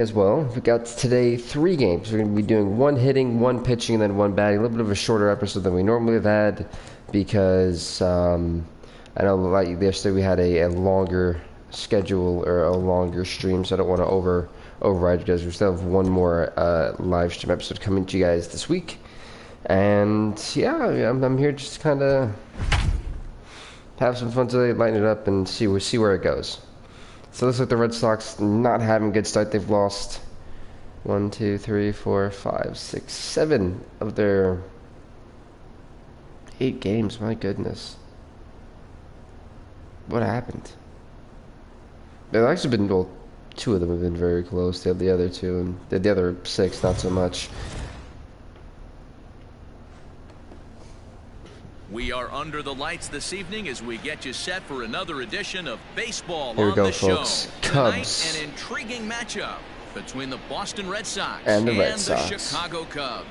As well. We got today 3 games. We're going to be doing 1 hitting, 1 pitching, and then 1 batting. A little bit of a shorter episode than we normally have had because I know like yesterday we had a longer schedule or a longer stream, so I don't want to override you guys. We still have 1 more live stream episode coming to you guys this week, and yeah, I'm here just to kind of have some fun today, lighten it up, and see where it goes. So it looks like the Red Sox not having a good start. They've lost 1, 2, 3, 4, 5, 6, 7 of their 8 games. My goodness. What happened? They've actually been, well, 2 of them have been very close. They have the other 2, and the other 6 not so much. We are under the lights this evening as we get you set for another edition of Baseball Here we on go, the folks. Show. Cubs. Tonight, an intriguing matchup between the Boston Red Sox and the Red Sox. Chicago Cubs.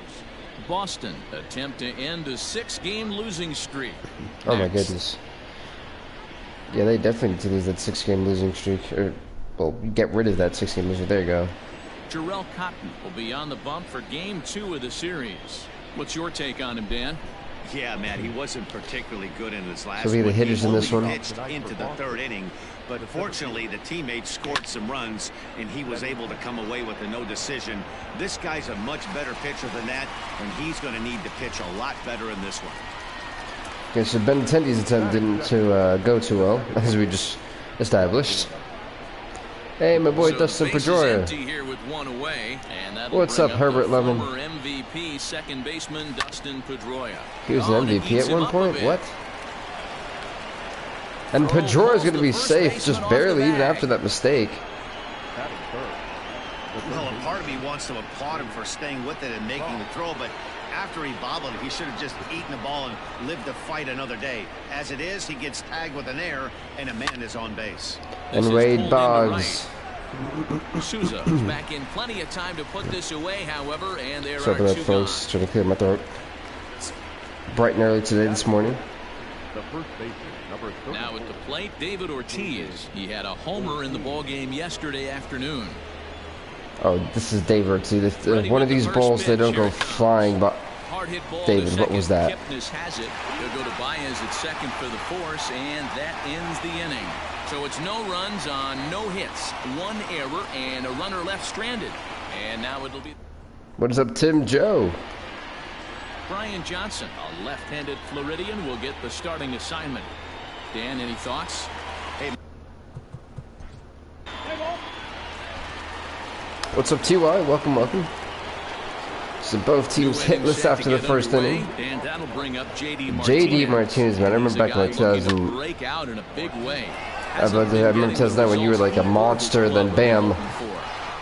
Boston attempt to end a 6-game losing streak. Oh my goodness. Yeah, they definitely need to lose that 6-game losing streak. Or, well, get rid of that 6-game losing. There you go. Jarrell Cotton will be on the bump for Game 2 of the series. What's your take on him, Dan? Yeah, Matt, he wasn't particularly good in his last So we the hitters in this one. Pitched into the 3rd inning, but fortunately the teammates scored some runs and he was able to come away with a no decision. This guy's a much better pitcher than that, and he's going to need to pitch a lot better in this one. Okay, so Benintendi's attempt didn't go too well, as we just established. Hey, my boy Dustin Pedroia. What's up, Herbert Lemon? MVP, second baseman Dustin Pedroia. He was an MVP at one point? What? And Pedroia's going to be safe, just barely, even after that mistake. Well, a part of me wants to applaud him for staying with it and making the throw, but after he bobbled it, he should have just eaten the ball and lived to fight another day. As it is, he gets tagged with an error, and a man is on base. And Wade Boggs. Souza back in plenty of time to put this away, however, and there Sorry are for that, 2 folks. gone. Trying to clear my throat. It's bright and early today, this morning. Now at the plate, David Ortiz. He had a homer in the ballgame yesterday afternoon. Oh, this is Dave Ortiz. One of these balls, they don't go flying, but David, what was that? Kipnis has it. They'll go to Baez at second for the force, and that ends the inning. So it's no runs on no hits, 1 error, and a runner left stranded. And now it'll be... What is up, Tim Joe? Brian Johnson, a left-handed Floridian, will get the starting assignment. Dan, any thoughts? Hey. What's up, T.Y.? Welcome, welcome. So both teams hitless after the 1st inning. And that'll bring up J.D. Martinez, man. I remember back in like 2000. Break out in a big way. I remember 2009 when you were like a monster, then bam.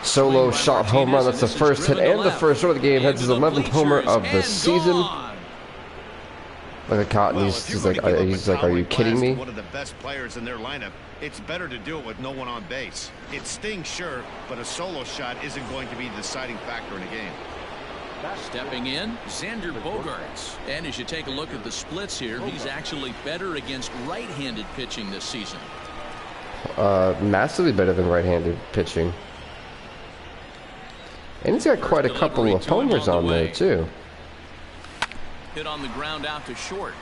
Solo shot home run. That's the first hit and the first run of the game. That's his 11th homer of the season. Look at Cotton. He's like, are you kidding me? One of the best players in their lineup. It's better to do it with no one on base. It stings, sure, but a solo shot isn't going to be the deciding factor in a game. Stepping in, Xander Bogaerts. And as you take a look at the splits here, he's actually better against right-handed pitching this season. Massively better than right-handed pitching. And he's got quite a couple of homers on there, too. Hit on the ground out to short.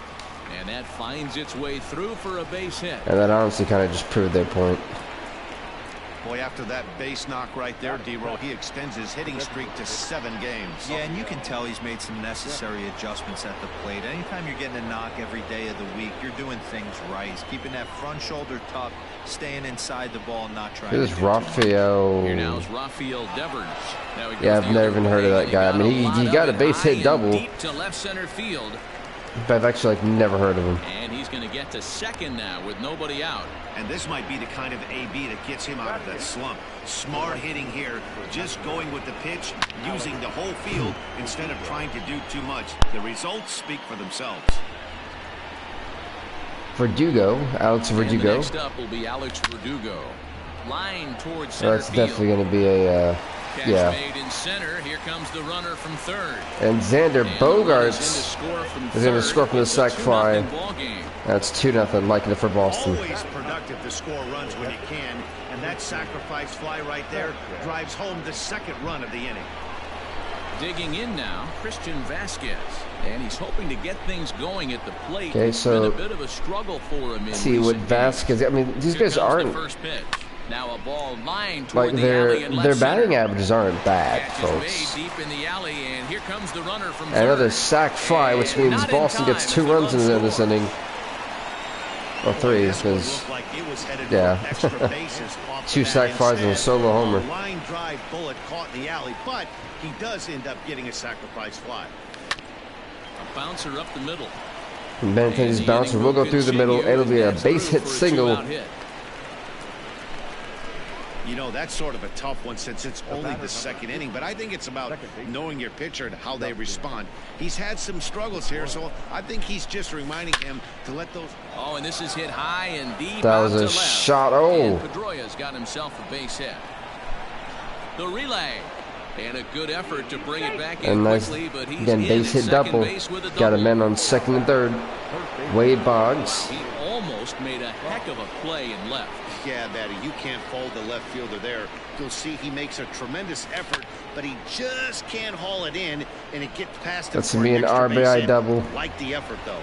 And that finds its way through for a base hit. And that honestly kind of just proved their point. Boy, after that base knock right there, D-Row, he extends his hitting streak to 7 games. Yeah, and you can tell he's made some necessary adjustments at the plate. Anytime you're getting a knock every day of the week, you're doing things right. He's keeping that front shoulder tucked, staying inside the ball, not trying to This is Rafael. Here now is Rafael Devers. Yeah, I've never even heard of that guy. I mean, he got a base hit double. Deep to left center field. But I've actually like never heard of him. And he's going to get to second now with nobody out. And this might be the kind of AB that gets him out of that slump. Smart hitting here, just going with the pitch, using the whole field instead of trying to do too much. The results speak for themselves. Verdugo, Alex Verdugo. And next up will be Alex Verdugo. Line towards center That's definitely going to be a Catch Yeah. made in center. Here comes the runner from third. And Xander And the run is Bogaerts in to score from is going to third. score from the It's a sack 2-0 fly. ball game. That's 2-0, liking it for Boston. Always productive to score runs when you can, and that sacrifice fly right there drives home the second run of the inning. Digging in now, Christian Vasquez. And he's hoping to get things going at the plate. Okay, It's so been a bit of a struggle for him in see what recent Vasquez. I mean, these Here guys comes the aren't first pitch. Now a ball lined toward like the alley and their left batting center. averages aren't bad, Catch is folks. made deep in the alley, and here comes the runner from Another third. sack fly, which And means not in Boston time gets as 2 the runs run in this scores. inning. Or 3, This one because looked like it was headed yeah. for extra bases off 2 the bat. sack flies and a Instead, solo homer. a line drive bullet caught in the alley, but he does end up getting a sacrifice fly. A bouncer up the middle. Benintendi's And the bouncer inning will go through the continue, middle. It'll be a and base that's hit through for a single. two-out hit. You know, that's sort of a tough one since it's only the second inning, but I think it's about knowing your pitcher and how they respond. He's had some struggles here, so I think he's just reminding him to let those... Oh, and this is hit high and deep. That out was to a left. shot. And Oh, Pedroia's got himself a base hit. The relay. And a good effort to bring it back in and nice quickly, but he's again in base at hit second double. base with a Got a double. man on second and third. Wade Boggs. He almost made a heck of a play and left. Yeah, Matty, you can't fold the left fielder there. You'll see he makes a tremendous effort, but he just can't haul it in, and it gets past him. That's for gonna be an extra base RBI hit. double. Like the effort, though.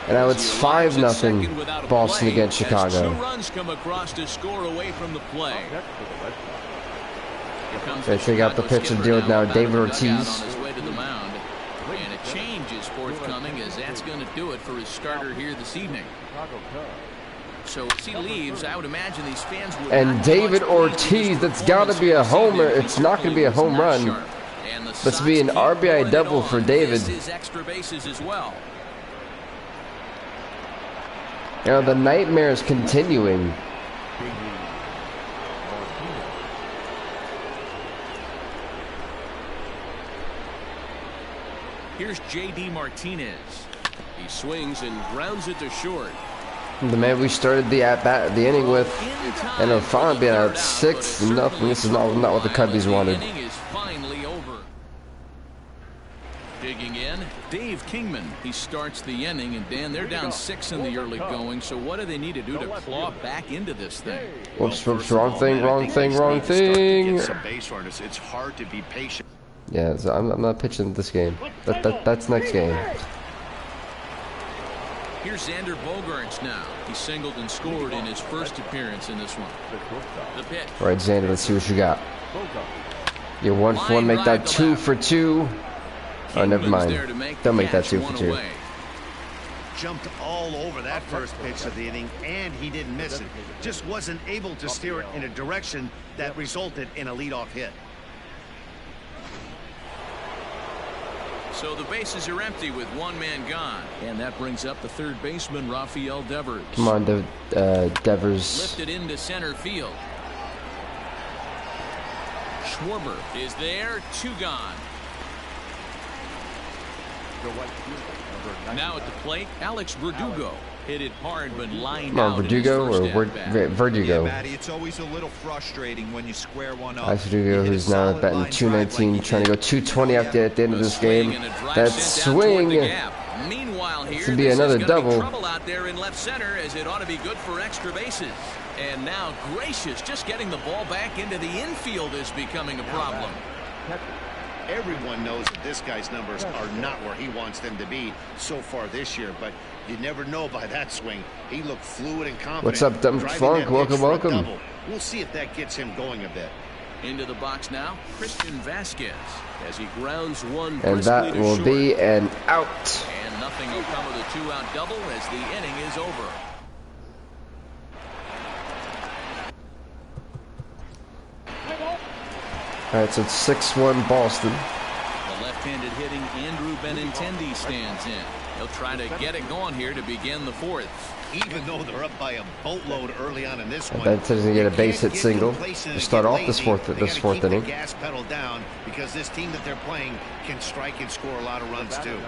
And now it's He arrives at 5-0 second without a Boston play against as Chicago. 2 runs come across to score away from the play. Here comes They take out the Chicago pitch and skipper deal with now out of David the dugout Ortiz. on his way to the mound. And a change is forthcoming, as that's going to do it for his starter here this evening. So as he leaves, I would imagine these fans would And not David much pleased with his Ortiz, that's got to performance be a this homer. evening. It's not going to be a home run. Sharp. And the That's be an Sox keep RBI pouring it double on. for David. This is extra bases as well. You know, the nightmare is continuing. Here's J.D. Martinez. He swings and grounds it to short. The man we started the at-bat, the inning with, In time and for Alfano the being third out out, 6-0. but it This is not what the certainly Cubbies the wanted. inning is finally over. Digging in, Dave Kingman. He starts the inning, and Dan, they're down 6 in the early going. So what do they need to do to claw back into this thing? Whoops, Well, whoops, first of wrong all, thing, man, I wrong think thing, they wrong need to start to thing. get some base runners. It's hard to be patient. Yeah, so I'm not pitching this game. That's next game. Here's Xander Bogaerts now. He singled and scored in his first appearance in this one. The pitch. All right, Xander, let's see what you got. You're 1 for 1, make that 2 for 2. Oh, never Kingman's there mind. to make Don't the make that catch, 2 one for 2. away. Jumped all over that first pitch of the inning, and he didn't miss it. Just wasn't able to steer it in a direction that resulted in a leadoff hit. So the bases are empty with 1 man gone. And that brings up the third baseman, Rafael Devers. Come on, Devers. Lifted into center field. Schwarber is there, 2 gone. Now at the plate, Alex Verdugo. Hit it hard but lined Come on, out in his Verdugo first or at-bat. Verdugo? Yeah, Matty, it's always a little frustrating when you square one up. Alex Verdugo, You hit a who's now solid batting line drive 219, like he trying to go did. 220 at the end of A this swing game. and a drive That sent down toward swing. the gap. Meanwhile, here, This would be this another is gonna double. be trouble out there in left center, as it ought to be good for extra bases. And now Gracious, just getting the ball back into the infield is becoming a problem. Everyone knows that this guy's numbers are not where he wants them to be so far this year, but you never know by that swing. He looked fluid and confident. What's up, Dumb driving Funk? that pitch Welcome, for a welcome. double. We'll see if that gets him going a bit. Into the box now, Christian Vasquez, as he grounds one And briskly that to will short. be an out. And nothing will come of the 2-out double as the inning is over. All right, so it's 6-1 Boston. The left-handed hitting Andrew Benintendi stands in. He'll try to get it going here to begin the 4th. Even though they're up by a boatload early on in this one, Benintendi's gonna get a base hit you can't get single complacent to and start get off this lazy. fourth They gotta fourth keep inning. the gas pedal down because this team that they're playing can strike and score a lot of runs too.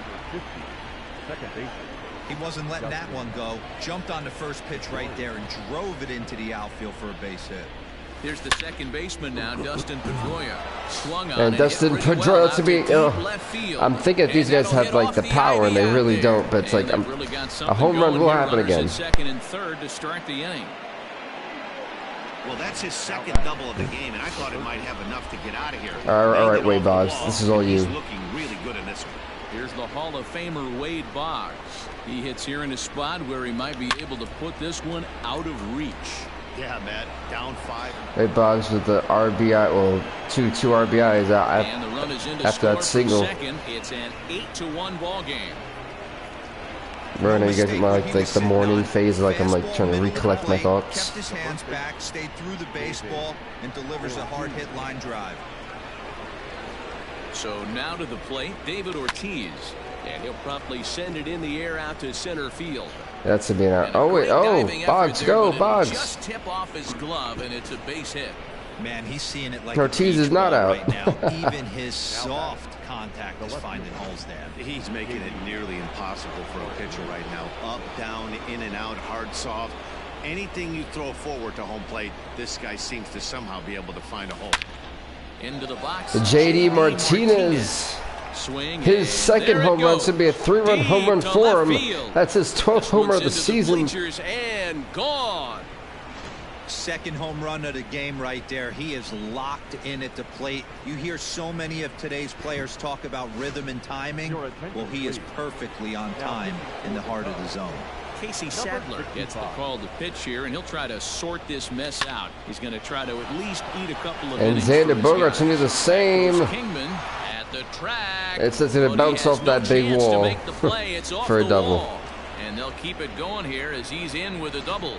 He wasn't letting that one go. Jumped on the first pitch right there and drove it into the outfield for a base hit. Here's the second baseman now, Dustin Pedroia. Swung on And Dustin Pedroia to be. I'm thinking if these guys have like the power, and they really don't. But it's like a home run will happen again. Second and third to start the inning. Well, that's his second double of the game, and I thought it might have enough to get out of here. All right, Wade Boggs, this is all you. He's looking really good in this one. Here's the Hall of Famer Wade Boggs. He hits here in a spot where he might be able to put this one out of reach. Yeah, Matt, down 5. Wade Boggs with the RBI, well, two RBIs out And the run is in to after that single. Second. It's an 8-1 ball game. Right, you guys get my like the morning phase, like I'm like trying to recollect my thoughts. Kept his hands back, stayed through the baseball, and delivers a hard hit line drive. So now to the plate, David Ortiz, and he'll promptly send it in the air out to center field. That's a being out. Oh wait, Boggs, go Boggs. Just tip off his glove, and it's a base hit. Man, he's seeing it like Ortiz is not out right now. Even his soft contact is finding holes there. He's making it nearly impossible for a pitcher right now. Up, down, in and out, hard, soft. Anything you throw forward to home plate, this guy seems to somehow be able to find a hole. Into the box. JD Martinez. Swing. His second home run should be a 3-run home run for him. That's his 12th homer of the season. And gone. Second home run of the game right there. He is locked in at the plate. You hear so many of today's players talk about rhythm and timing. Well, he is perfectly on time in the heart of the zone. Casey Sadler gets the call to pitch here, and he'll try to sort this mess out. He's going to try to at least eat a couple of innings. And Xander Bogaerts can do the same. Kingman at the track. It's going to bounce off that big wall for a double. And they'll keep it going here as he's in with a double.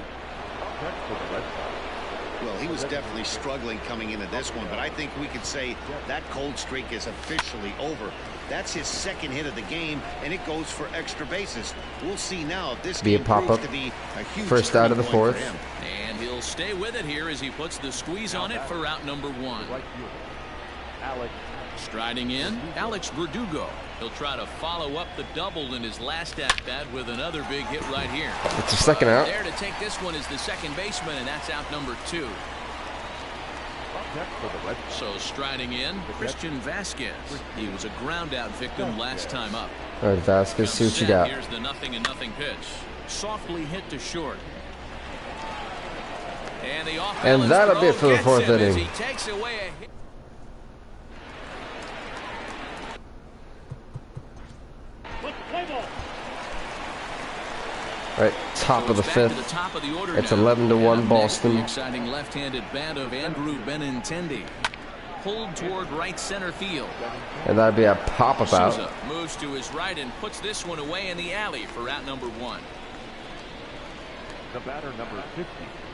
Well, he was definitely struggling coming into this one, but I think we could say that cold streak is officially over. That's his second hit of the game, and it goes for extra bases. We'll see now if this be a pop-up. First out of the fourth. And he'll stay with it here as he puts the squeeze on it for out number 1. Striding in, Alex Verdugo. He'll try to follow up the double in his last at-bat with another big hit right here. It's a second out. There to take this one is the second baseman, and that's out number 2. So striding in, Christian Vasquez. He was a ground-out victim last time up. All right, Vasquez, see what you got. Here's the 0-0 pitch. Softly hit to short. And that'll be it for the fourth inning. He takes away a hit. Right, top of the fifth. It's 11-1 Boston. Exciting left-handed bat of Andrew Benintendi. Pulled toward right center field. And that'd be a pop-up out. Souza moves to his right and puts this one away in the alley for out number 1. The batter, number 50.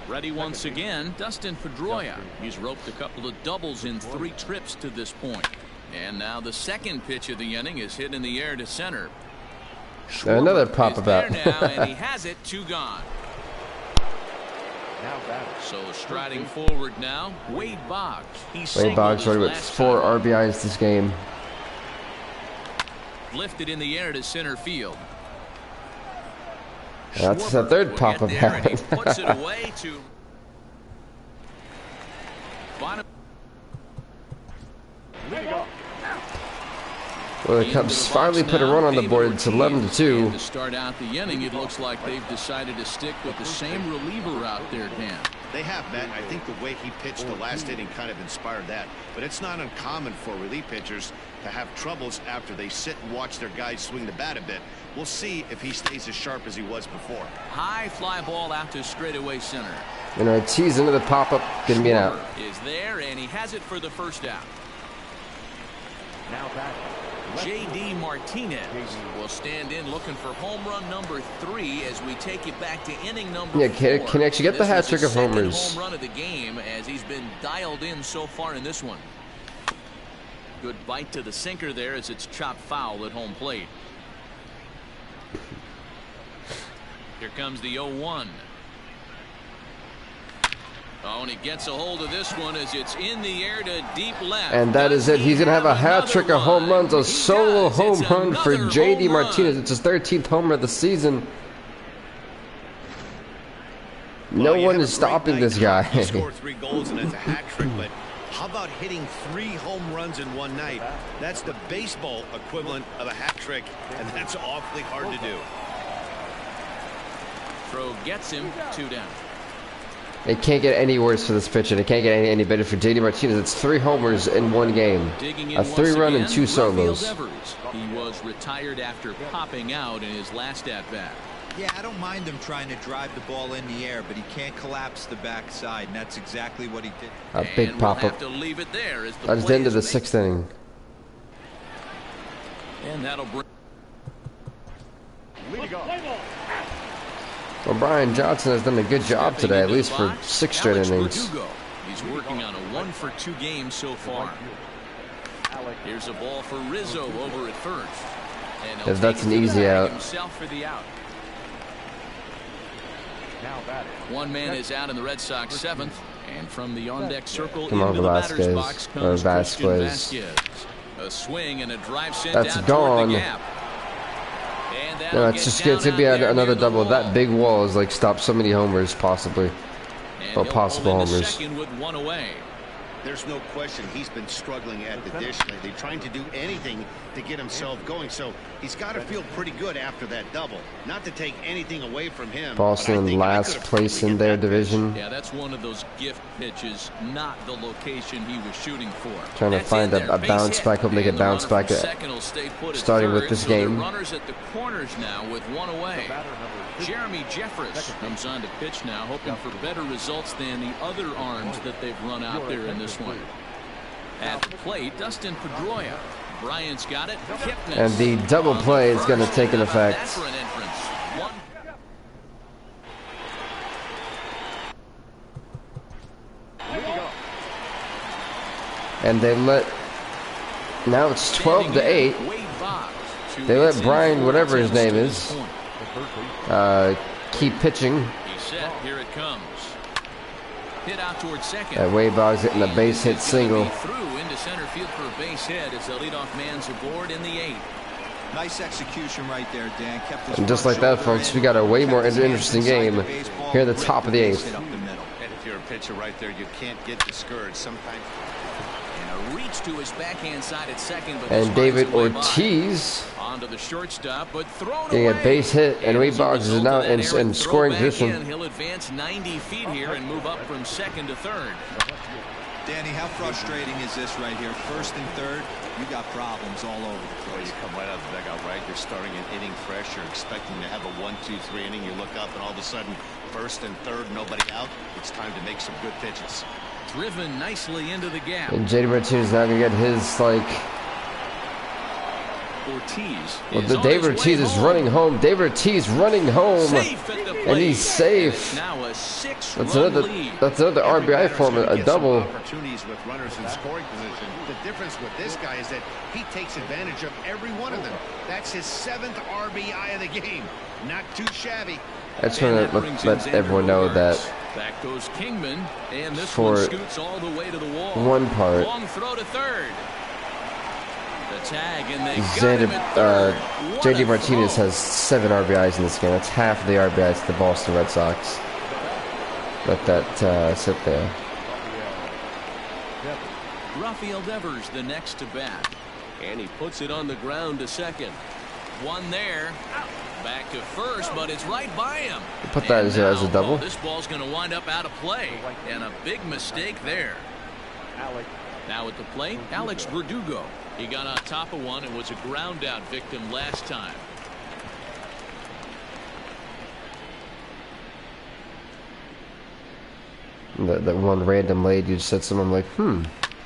Ready once again, Dustin Pedroia. He's roped a couple of doubles in 3 trips to this point. And now the second pitch of the inning is hit in the air to center. Another pop-up out. Now, and he has it, 2 gone. So striding forward now, Wade Boggs. Wade Boggs already with 4 RBIs this game. Lifted in the air to center field. That's the third pop-up out. Puts it away to bottom. Well, the Cubs finally put a run on the board. It's 11-2. To start out the inning, it looks like they've decided to stick with the same reliever out there, Dan. They have, Matt. I think the way he pitched the last inning kind of inspired that. But it's not uncommon for relief pitchers to have troubles after they sit and watch their guys swing the bat a bit. We'll see if he stays as sharp as he was before. High fly ball out to straightaway center. And Ortiz into the pop-up, gonna be an out. Is there, and he has it for the first out. Now back. JD Martinez will stand in looking for home run number 3 as we take it back to inning number 4. Can actually get the hat trick of homers. Home run of the game as he's been dialed in so far in this one. Good bite to the sinker there as it's chopped foul at home plate. Here comes the 0-1. Oh, and he gets a hold of this one as it's in the air to deep left. And that is it. He's going to have a hat trick of home runs. A solo home run for JD Martinez. It's his 13th homer of the season. No you one have is a great stopping night this guy. tonight. You score 3 goals and it's a hat trick, but how about hitting 3 home runs in one night? That's the baseball equivalent of a hat trick, and that's awfully hard to do. Throw gets him, 2 down. It can't get any worse for this pitcher. It can't get any better for JD Martinez. It's 3 homers in one game. Digging in A 3-run and 2 Rafael solos. Devers. He was retired after popping out in his last at-bat. Yeah, I don't mind him trying to drive the ball in the air, but he can't collapse the backside, and that's exactly what he did. A big And pop we'll up. have to leave it there as the That's the play end of the is made. 6th inning. And that'll bring Leading off. Well, Brian Johnson has done a good job stepping today, at into the least for box, 6 straight Alex innings. Verdugo. He's working on a 1-for-2 game so far. Here's a ball for Rizzo over at first. And he'll If that's take an it to easy the bag out. himself for the out. Now batting. One man is out in the Red Sox 7th, and from the on-deck circle Come on, into the batter's Velasquez. box Or comes Christian Vasquez. Vasquez. A swing and a drive sent That's down gone. toward the gap. And that'll No, it's get just down it's gonna out be there near another the double. wall. That big wall is like stopped so many homers, possibly. And Well, he'll possible pull into homers. second with 1 away. There's no question he's been struggling at the dish lately, trying to do anything to get himself going. So he's got to feel pretty good after that double. Not to take anything away from him. but I Boston think I last could've place probably in hit their that pitch. division. Yeah, that's one of those gift pitches, not the location he was shooting for. Trying to That's find in a there. Base bounce hit. back. Hope they can And the bounce runner back from at- second will stay put at starting with third, this so the game. runners at the corners now with 1 away. Jeremy Jeffress comes on to pitch now, hoping for better results than the other arms that they've run out there in this one. At the plate, Dustin Pedroia. Bryant's got it. Kipnis. And the double play is going to take an How about that effect. for an entrance? One. And they let. Now it's 12 to 8. Wade Boggs, who They let gets in Brian, for whatever his attempts name to is, this point. Keep pitching. He's set. Here it comes. Hit out towards second. And Wade Boggs getting a base hit He's gonna single. be through into center field for a base hit as the leadoff man's aboard in the 8th. Nice execution right there, Dan. Kept his And just front like that, shoulder folks, in, we got a way kept more his hands interesting inside game the baseball, here at the ripped top of the base 8th. hit up the middle. And if you're a pitcher right there, you can't get discouraged. Sometimes. And a reach to his backhand side at second. But And this David finds a way by. Ortiz Onto the shortstop, but thrown getting a away. base hit, and Wade as a Boggs is result now of that in errant throw scoring back position. in, he'll advance 90 feet here and move up from second to third. Danny, how frustrating is this right here? First and third, you got problems all over the Well, place. you come right out of the dugout, right? You're starting an inning fresh. You're expecting to have a 1-2-3 inning. You look up, and all of a sudden, first and third, nobody out. It's time to make some good pitches. Driven nicely into the gap. And JD Martinez is now going to get his, like. Ortiz. Well, is on David his Ortiz way is home. running home. David Ortiz running home. Safe at the plate. And he's safe. It's now a 6-run That's another. lead. That's another Every RBI batter's form. gonna A get some double. opportunities with runners in scoring position. The difference with this guy is that he takes advantage of every one of them. That's his 7th RBI of the game. Not too shabby. I just And want that to brings let in everyone know Xander that Bogaerts. Back goes Kingman, and this for one scoots all the way to the wall. one part, Long throw to third. The tag, and they got Xander, him at third. What JD a Martinez throw. has 7 RBIs in this game. That's half of the RBIs to the Boston Red Sox. Let that sit there. Rafael Devers the next to bat, and he puts it on the ground to second. One there, back to first, but it's right by him. Put that And as a now, double. This ball's going to wind up out of play, and a big mistake there. Now at the plate, Alex Verdugo. He got on top of one and was a ground out victim last time. That one random lady just said something like,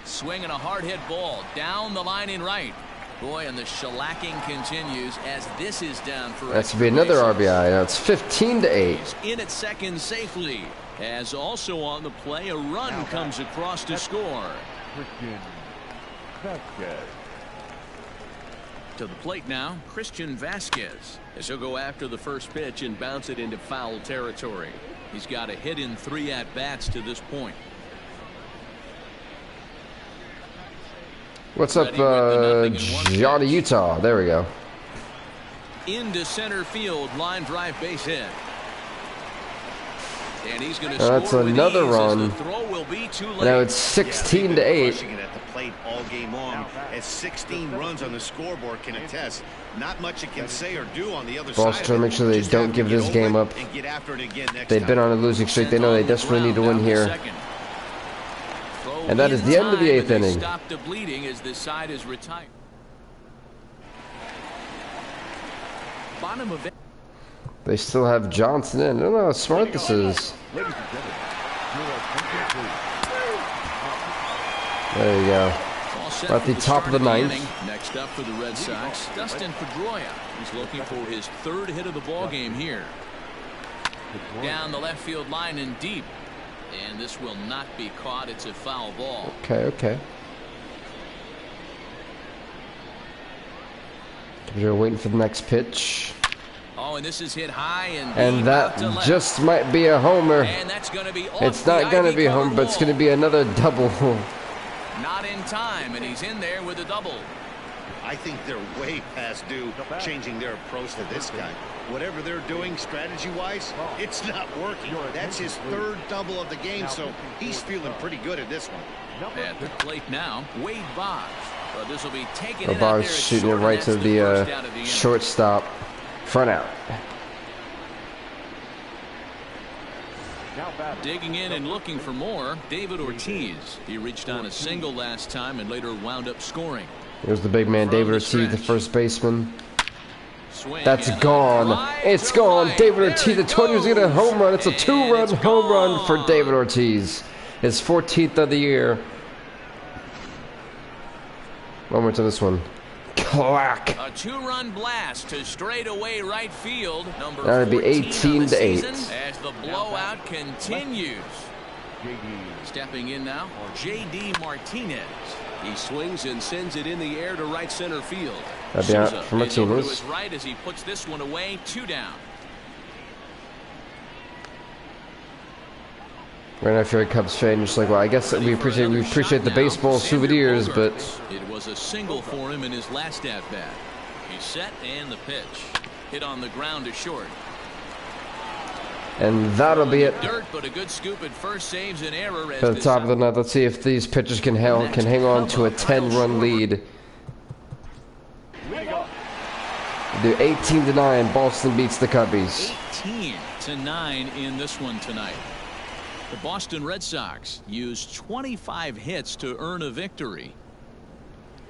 Swinging a hard hit ball down the line in right. Boy, and the shellacking continues as this is down for that's to be another extra RBI. Now it's 15 to 8. bases. In at second safely. As also on the play, a run comes across to score. Christian Vasquez. To the plate now, Christian Vasquez, as he'll go after the first pitch and bounce it into foul territory. He's got a hit in 3 at-bats to this point. What's up, Ready with the 0-1 Johnny pitch. Utah? There we go. Into center field, line drive base hit. And he's going to That's score with another ease as run. the throw will be too late. Now it's 16 to 8. Rushing it at the plate all game long, as 16 runs on the scoreboard can attest. Not much it can say or do on the other Boston side. trying to make sure they Just don't have to give get this over game it up. and get after it again next They've been time. on a losing streak. They know they desperately need to win here. And that is the end of the 8th inning. Stop the bleeding as this side is retired. Bottom of it. They still have Johnson in. I don't know how smart this is. Ladies and gentlemen, your attention please. There you go. All set At for the top of the start 9th. inning. Next up for the Red Sox, Dustin Pedroia. He's looking for his 3rd hit of the ball game here. Down the left field line and deep. And this will not be caught. It's a foul ball. Okay. You're waiting for the next pitch. Oh, and this is hit high and And that just might be a homer. And that's going to be off It's the not going to be a ivy-covered homer, but it's going to wall. be another double. Not in time, and he's in there with a double. I think they're way past due changing their approach to this guy. Whatever they're doing strategy-wise, it's not working. That's his 3rd double of the game, so he's feeling pretty good at this one. At the plate now, Wade Boggs. But this will be taken in out Boggs there at shooting it short, right and to that's the first out of the inning. shortstop. Front out. Now batting. Digging in and looking for more, David Ortiz. He reached on a single last time and later wound up scoring. Here's the big man, From David the Ortiz, the stretch. first baseman. Swing That's and a gone. drive It's to gone. right. David There Ortiz, it the 20 was going to goes. home run. It's a And 2-run it's home run for gone. David Ortiz. His 14th of the year. One more to this one. Clack. A 2-run blast to straightaway right field. Number That'd be 14 18 of the to 8. season as the blowout continues. JD. Stepping in now, J.D. Martinez. He swings and sends it in the air to right center field. That'd be out Souza for is over to Martinez. his right as he puts this one away. 2 down. Right after a Cubs fan, just like, well, I guess we appreciate the baseball souvenirs, but It was a single for him in his last at bat. He's set and the pitch. Hit on the ground to short. and that'll be it Dirt, but a good scoop at first saves an error as for the this top of the ninth. Let's see if these pitchers can hang on to a 10-run lead. Do 18-9. Boston beats the Cubbies. 18-9 in this one tonight. The Boston Red Sox used 25 hits to earn a victory.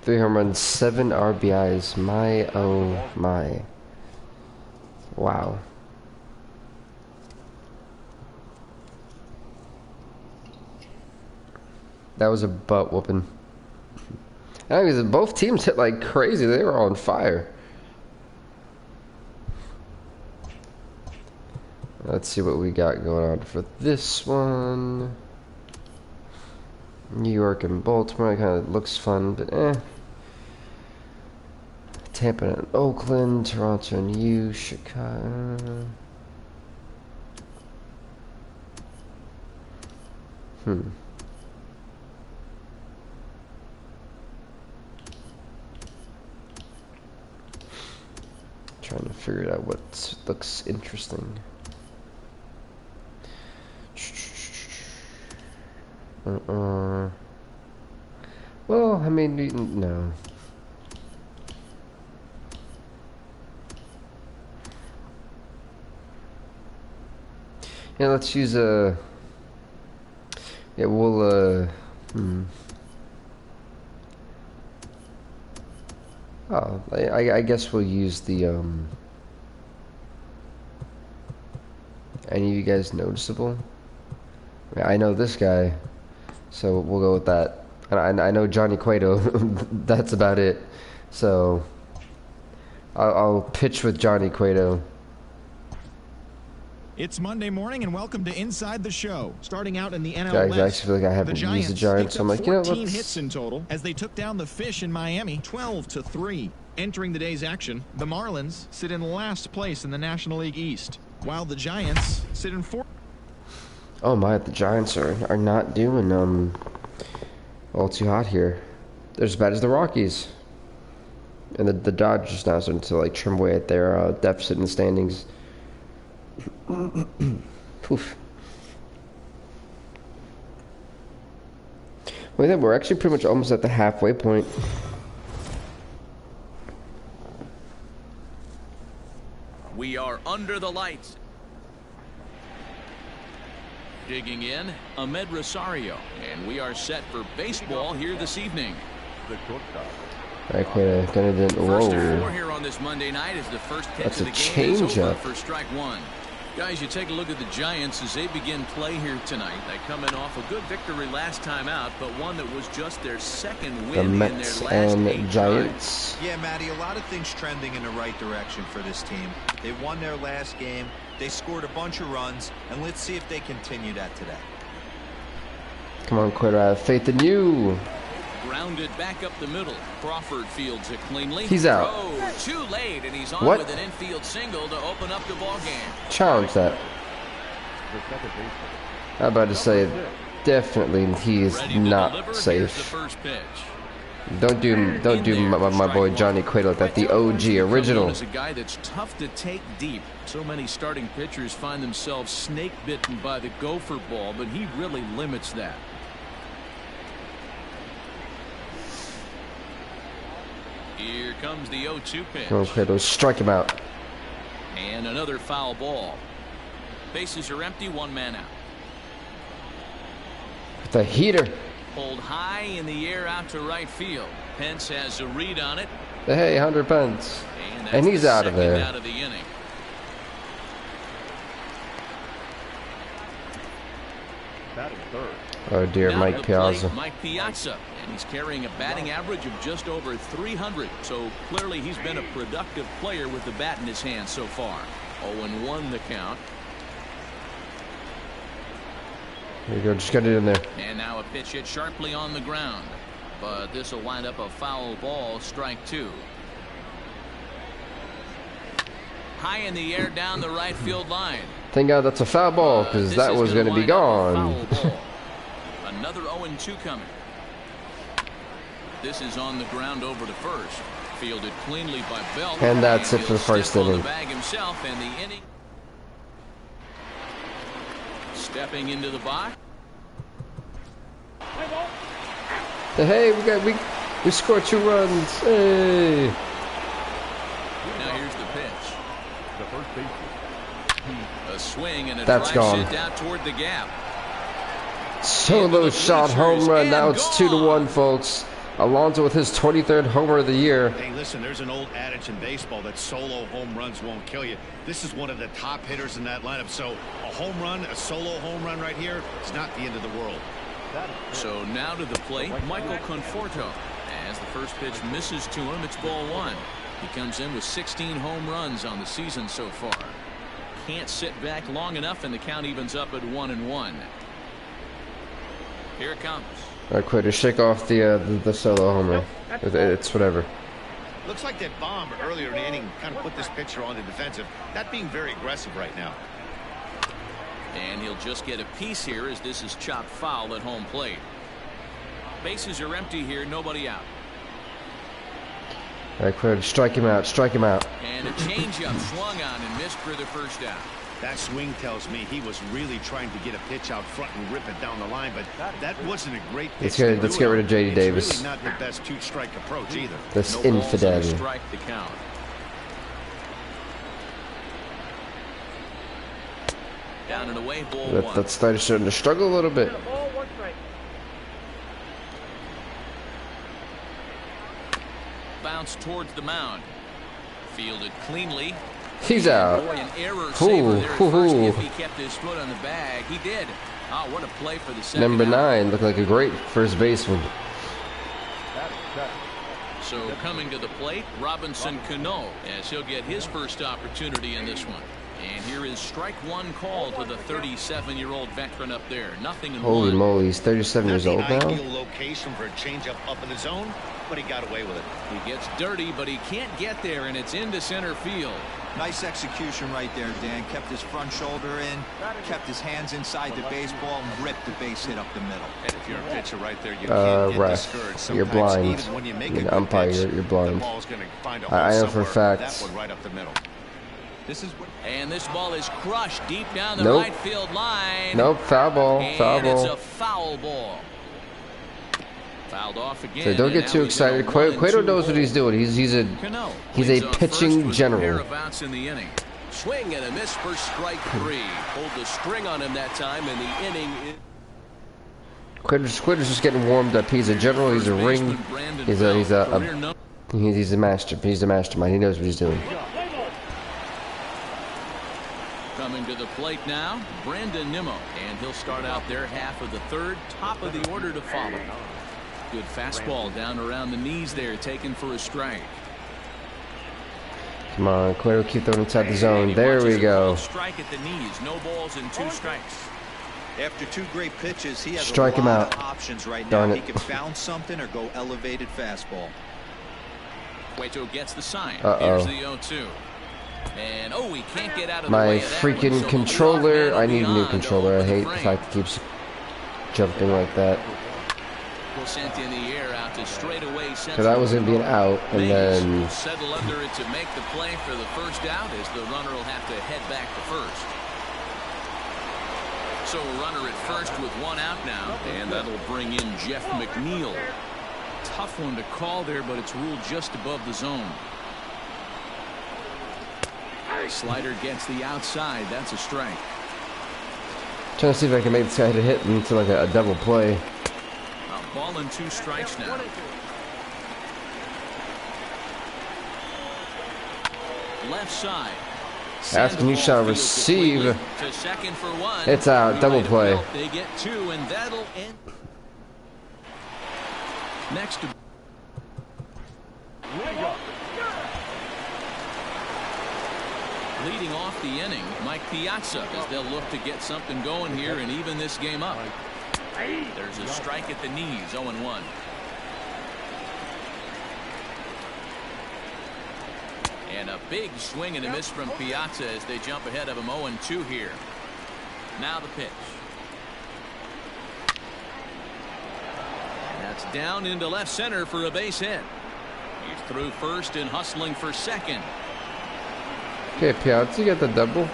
3 home runs, 7 RBIs. My oh my! Wow. That was a butt whooping. I mean, both teams hit like crazy. They were on fire. Let's see what we got going on for this one. New York and Baltimore kind of looks fun, but eh. Tampa and Oakland, Toronto and you, Chicago. Trying to figure out what looks interesting. Well, I mean, no. Yeah, let's use a. Yeah, we'll. Oh, I guess we'll use the. Any of you guys noticeable? I know this guy, so we'll go with that. And I know Johnny Cueto. That's about it. So I'll pitch with Johnny Cueto. It's Monday morning, and welcome to Inside the Show. Starting out in the NL I West, actually feel like I haven't used the Giants, so I'm like, you know, 14 let's. hits in total as they took down the Fish in Miami, 12-3. Entering the day's action, the Marlins sit in last place in the National League East, while the Giants sit in fourth. Oh my, the Giants are not doing all too hot here. They're as bad as the Rockies. And the Dodgers now starting to like trim away at their deficit in the standings. Oof. Well, then we're actually pretty much almost at the halfway point. We are under the lights. Digging in, Ahmed Rosario, and we are set for baseball here this evening. The shortstop. I kind of didn't. First and Whoa. 4 here on this Monday night as the first pitch That's of a the game is over changeup. for strike one. Guys, you take a look at the Giants as they begin play here tonight. They coming off a good victory last time out, but one that was just their second The win in their Mets last and 8 Giants. Yeah, Matty, a lot of things trending in the right direction for this team. They won their last game. They scored a bunch of runs, and let's see if they continue that today. Come on, Cueto. I have faith in you. Grounded back up the middle. Crawford fields it cleanly. He's out. Oh, too late, and he's on What? with an infield single to open up the ball game. Challenge that. The second baseman. I'm about to say, definitely he is Ready to deliver. not Here's the safe. first pitch. Don't do my boy Johnny Cueto like that. The OG original. Is a guy that's tough to take deep. So many starting pitchers find themselves snake bitten by the gopher ball, but he really limits that. Here comes the 0-2 pitch. Come on, Cueto. Strike him out. And another foul ball. Bases are empty, 1 man out. The heater. Pulled high in the air out to right field. Pence has a read on it. Hey, 100 pence. That's And he's the out of second there. out of the inning. Batting third. Oh dear, Now Mike to the plate, Piazza. Mike Piazza, and he's carrying a batting average of just over 300. So clearly he's been a productive player with the bat in his hand so far. 0-1 the count. There you go. Just get it in there. And now a pitch hit sharply on the ground. But this will wind up a foul ball, strike 2. High in the air down the right field line. Thank God that's a foul ball, because This that is was gonna going to be wind up a gone. foul ball. Another 0-2 coming. This is on the ground over to first. Fielded cleanly by Bell. And that's it for the he'll first step on inning. the bag himself, and the inning. Stepping into the box. Hey, we scored 2 runs. Hey. Now here's the pitch. The first baseman. A swing and a That's drive gone. sent down toward the gap. Solo shot home run. Now it's 2-1, folks. Alonso with his 23rd homer of the year. Hey, listen, there's an old adage in baseball that solo home runs won't kill you. This is one of the top hitters in that lineup. So a home run, a solo home run right here, it's not the end of the world. So now to the plate, Michael Conforto. As the first pitch misses to him, it's ball 1. He comes in with 16 home runs on the season so far. Can't sit back long enough, and the count evens up at 1-1. Here it comes. All right, Quitter, shake off the solo homer. It's whatever. Looks like that bomb earlier in the inning kind of put this pitcher on the defensive. Not being very aggressive right now. And he'll just get a piece here as this is chopped foul at home plate. Bases are empty here, nobody out. All right, Quitter, strike him out. Strike him out. And a changeup swung on and missed for the first out. That swing tells me he was really trying to get a pitch out front and rip it down the line, but that wasn't a great pitch. Let's get rid of J.D. Davis. It's really not the best 2-strike approach either. This No balls and a infidel. strike the count. Down and away, ball 1. That's starting to struggle a little bit. Bounce towards the mound. Fielded cleanly. He's out. Boy, an error saver there at first Ooh. if he kept his foot on the bag. He did. Oh, what a play for the second Number out. 9 looked like a great first baseman. So coming to the plate, Robinson Cano, as he'll get his first opportunity in this one. And here is strike 1 call to the 37-year-old veteran up there. Nothing in Holy 1. moly, he's 37 years old Not the now. ideal location for a changeup up in the zone, but he got away with it. He gets dirty, but he can't get there, and it's into center field. Nice execution right there, Dan. Kept his front shoulder in, kept his hands inside the baseball, and ripped the base hit up the middle. And if you're a pitcher right there, you can't get Ref, discouraged. you're Sometimes blind. even when you make You're a an good umpire, pitch, you're blind. The ball's going to find a I hole know for a somewhere. fact. That one right up the middle. This is what And this ball is crushed deep down the Nope. right field line. Nope, foul ball. And Foul it's ball. a foul ball. Fouled off again. So don't get too excited. Cueto knows what he's doing. He's a pitching general. Pair of outs in the inning. Swing and a miss for strike 3. Pulled the string on him that time, and the inning. Cueto's just getting warmed up. He's a general. He's a ring. He's a master. He's a mastermind. He knows what he's doing. Coming to the plate now, Brandon Nimmo, and he'll start out their half of the third. Top of the order to follow. Good fastball down around the knees there, taken for a strike. Come on, Cueto, keep throwing inside the zone. There we go. Strike at the knees. No balls and 2 strikes. After 2 great pitches, he has Strike a him lot out. of options right Darn now. it. He can bounce something or go elevated fastball. Cueto gets the sign. Uh-oh. Here's the 0-2. And he can't get out of the My way of that freaking one, so controller. the I need a new beyond controller. I over the hate the frame. fact it keeps jumping like that. Sent in the air out to straightaway. Because I was going to be an out, and then will settle under it to make the play for the first out, as the runner will have to head back to first. So a runner at first with 1 out now, and that'll bring in Jeff McNeil. Tough one to call there, but it's ruled just above the zone. Slider gets the outside. That's a strike. trying to see if I can make this guy hit into like a double play. A ball and 2 strikes now. Left side. Asking you shall receive. To second for 1. It's out. Double play. They get 2, and that'll end. Next to leading off the inning, Mike Piazza, as they'll look to get something going here and even this game up. There's a strike at the knees, 0-1. And a big swing and a miss from Piazza as they jump ahead of him 0-2 here. Now the pitch. And that's down into left center for a base hit. He's through first and hustling for second. Okay, Piazza, you got the double.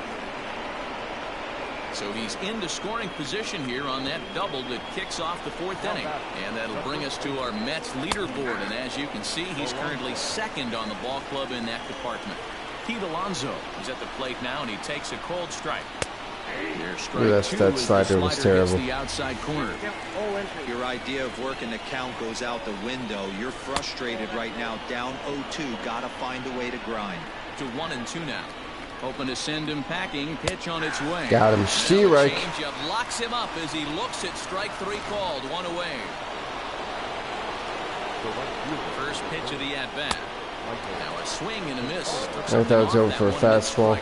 So he's into scoring position here on that double that kicks off the 4th inning. And that'll bring us to our Mets leaderboard. And as you can see, he's currently second on the ball club in that department. Pete Alonso is at the plate now, and he takes a cold strike. There's strike 2 that as slider the was slider hits terrible. the outside corner. Your idea of working the count goes out the window. You're frustrated right now, down 0-2. Got to find a way to grind. To 1-2 now. Hoping to send him packing. Pitch on its way. Got him. Strike. Changeup locks him up as he looks at strike 3 called. 1 away. First pitch of the at-bat. Now a swing and a miss. I thought it was over for a fastball.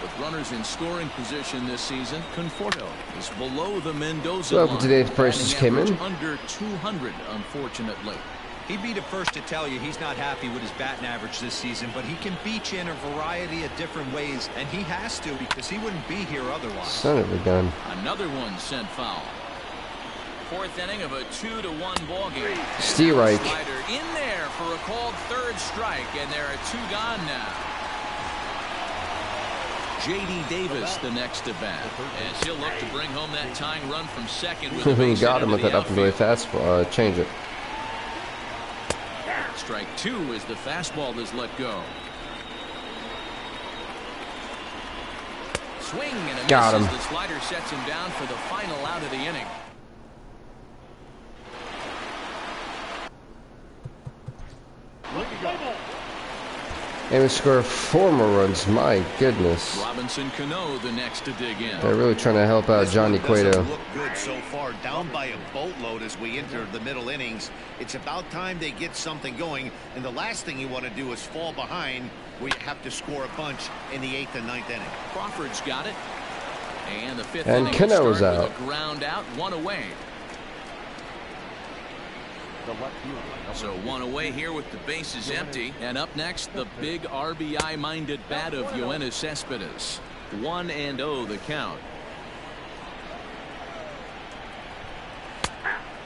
With runners in scoring position this season, Conforto is below the Mendoza Welcome line. to today's prices Batting came in. average under 200, unfortunately. He'd be the first to tell you he's not happy with his batting average this season, but he can beat you in a variety of different ways, and he has to because he wouldn't be here otherwise. Son of a gun. Another one sent foul. 4th inning of a 2-1 ball game. Strike. Slider in there for a called 3rd strike, and there are 2 gone now. J.D. Davis the next to bat, as he'll look to bring home that tying run from second with a He base got hit him with into that the up and really outfield. fastball. Change it. Strike 2 as the fastball is let go. Swing and a miss Got him. as the slider sets him down for the final out of the inning. And we score 4 more runs. My goodness. Robinson Cano the next to dig in. They're really trying to help out This Johnny one doesn't Cueto. look good so far, down by a boatload as we enter the middle innings. It's about time they get something going, and the last thing you want to do is fall behind where you have to score a bunch in the 8th and 9th inning. Crawford's got it. And the 5th And inning Cano's will start out. with a ground out, 1 away. So 1 away here with the bases empty. And up next, the big RBI-minded bat of Yoenis Cespedes. 1-0 the count.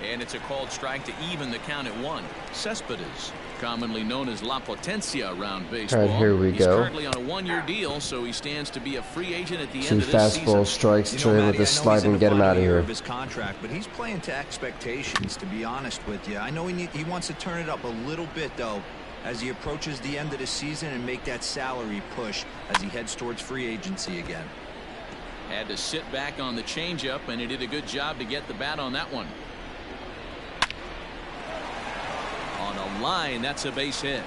And it's a called strike to even the count at 1. Cespedes, commonly known as La Potencia around baseball. All right, here we He's go. currently on a 1-year deal, so he stands to be a free agent at the Two end of this season. fastball strikes, You know, trade with Matty, the I know slide he's in and the get him final out of year here. of his contract, but he's playing to expectations, to be honest with you. I know he wants to turn it up a little bit, though, as he approaches the end of the season and make that salary push as he heads towards free agency again. Had to sit back on the changeup, and he did a good job to get the bat on that one. On a line, that's a base hit.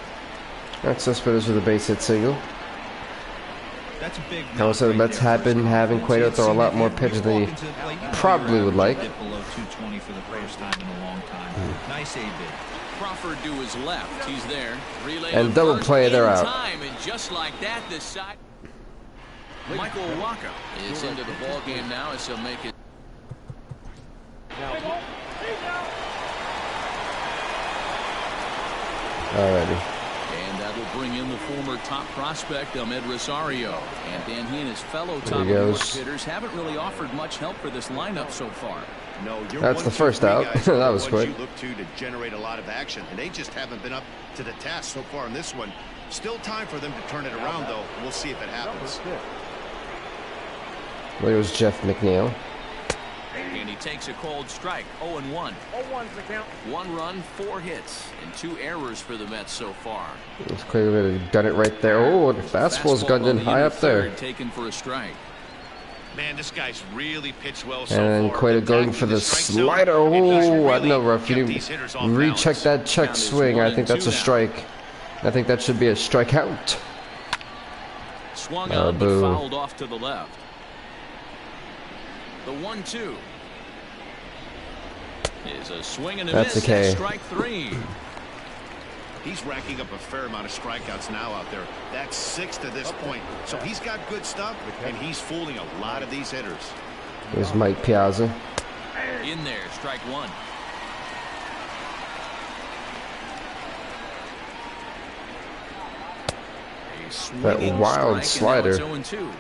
That's Cespedes with a base hit single. That's a big Now, so the Mets have been having Cueto throw a lot more pitches than he probably would like. Below 220 for the first time in a long time. Nice A-bit. Crawford to his left. He's there. Relay And to double first play, they're in out. time, and just like that, this side. Michael Waka is into the ball game now as he'll make it. Alrighty. And that'll bring in the former top prospect, Ahmed Rosario. And then he and his fellow top of the goes. order hitters haven't really offered much help for this lineup so far. No, your That's the 1, 2, first 3 out. guys That are the was ones quick. You look to generate a lot of action, and they just haven't been up to the task so far in this one. Still time for them to turn it around, though. We'll see if it happens. Well, it was Jeff McNeil. And he takes a cold strike. 0-1. 0-1's the count. 1 run, 4 hits, and 2 errors for the Mets so far. It's clearly gun it right there. Oh, the fastball's gunned in on the high inner up there. third, taken for a strike. Man, this guy's really pitched well so And far. Cueto going Attacking for the strike zone. slider. It has Oh, I really don't know, Ruff. You kept didn't these hitters off recheck balance. that check Count is swing. 1 I and think that's 2 a now. strike. I think that should be a strikeout. Swung Oh, on, but boo. fouled off to the left. The 1-2 is a swing and a That's miss. a K. That's strike 3. He's racking up a fair amount of strikeouts now out there. That's 6 to this point. So he's got good stuff, and he's fooling a lot of these hitters. There's Mike Piazza. In there, strike 1. A swinging wild strike, and slider. now it's 0-2.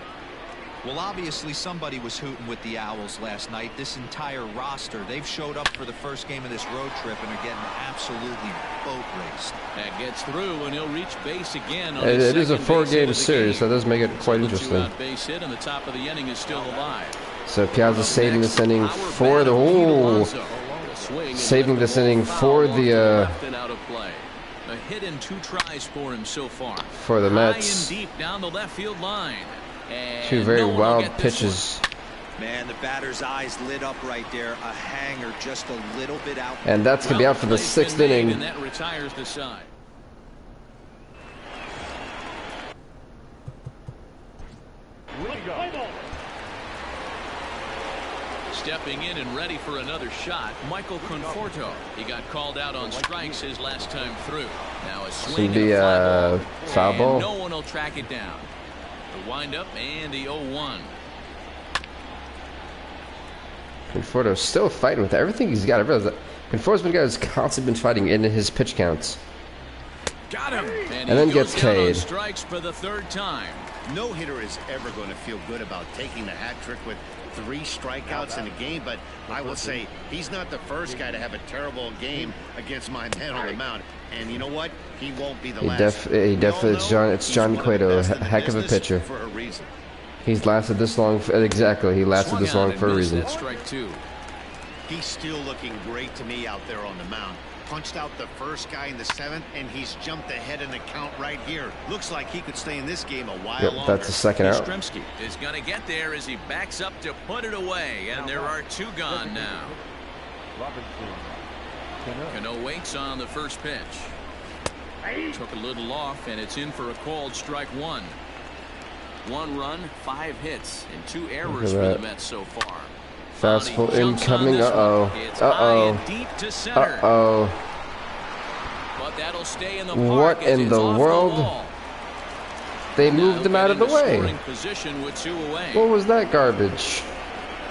Well, obviously somebody was hooting with the Owls last night. This entire roster, they've showed up for the first game of this road trip and are getting absolutely boat raced. That gets through, and he'll reach base again. On It his is a second base hit 4-game of the series, game. so that does make it quite So the interesting. two-out base hit, and the top of the inning is still alive. So Piazza saving Next, this inning power for bat the of Pete oh, Alonso. A swing and saving left the this ball inning foul for off the, to left and out of play. A hit and 2 tries for him so far. for the High Mets. and deep down the left field line. And Two very no one will wild get this pitches. Man, the batter's eyes lit up right there. A hanger just a little bit out. And that's going to be out for the Play's been 6th made, inning. And that retires the side. Stepping in and ready for another shot, Michael Conforto. He got called out on strikes his last time through. Now a swing Should be and a a fly foul and ball. no one will track it down. The windup and the 0-1. Conforto's still fighting with everything he's got. I realize that Conforto's been a guy who's constantly been fighting in his pitch counts. Got him. And then he gets goes down on K'd. strikes for the 3rd time. No hitter is ever going to feel good about taking the hat trick with 3 strikeouts in a game, but I will say he's not the first guy to have a terrible game against my man on the mound. And you know what? He won't be the last. He definitely, it's He's Johnny one of the Cueto, best a in the heck of a business pitcher. for a reason. He's lasted this long. Exactly, he lasted Swung this on long and for a missed. reason. That's strike 2. He's still looking great to me out there on the mound. Punched out the first guy in the 7th, and he's jumped ahead in the count right here. Looks like he could stay in this game a while Yep, longer. that's the second out. Yastrzemski is going to get there as he backs up to put it away, and there are 2 gone now. Cano waits on the first pitch. Took a little off, and it's in for a called strike 1. 1 run, 5 hits, and 2 errors for the Mets so far. Fastball He jumps on incoming. this Uh-oh. one. It's high and Uh-oh. deep to center. Uh-oh. But that'll stay in the What park as in it's the off world? wall. They Now moved him get out of the into way. scoring position with 2 away. What was that garbage?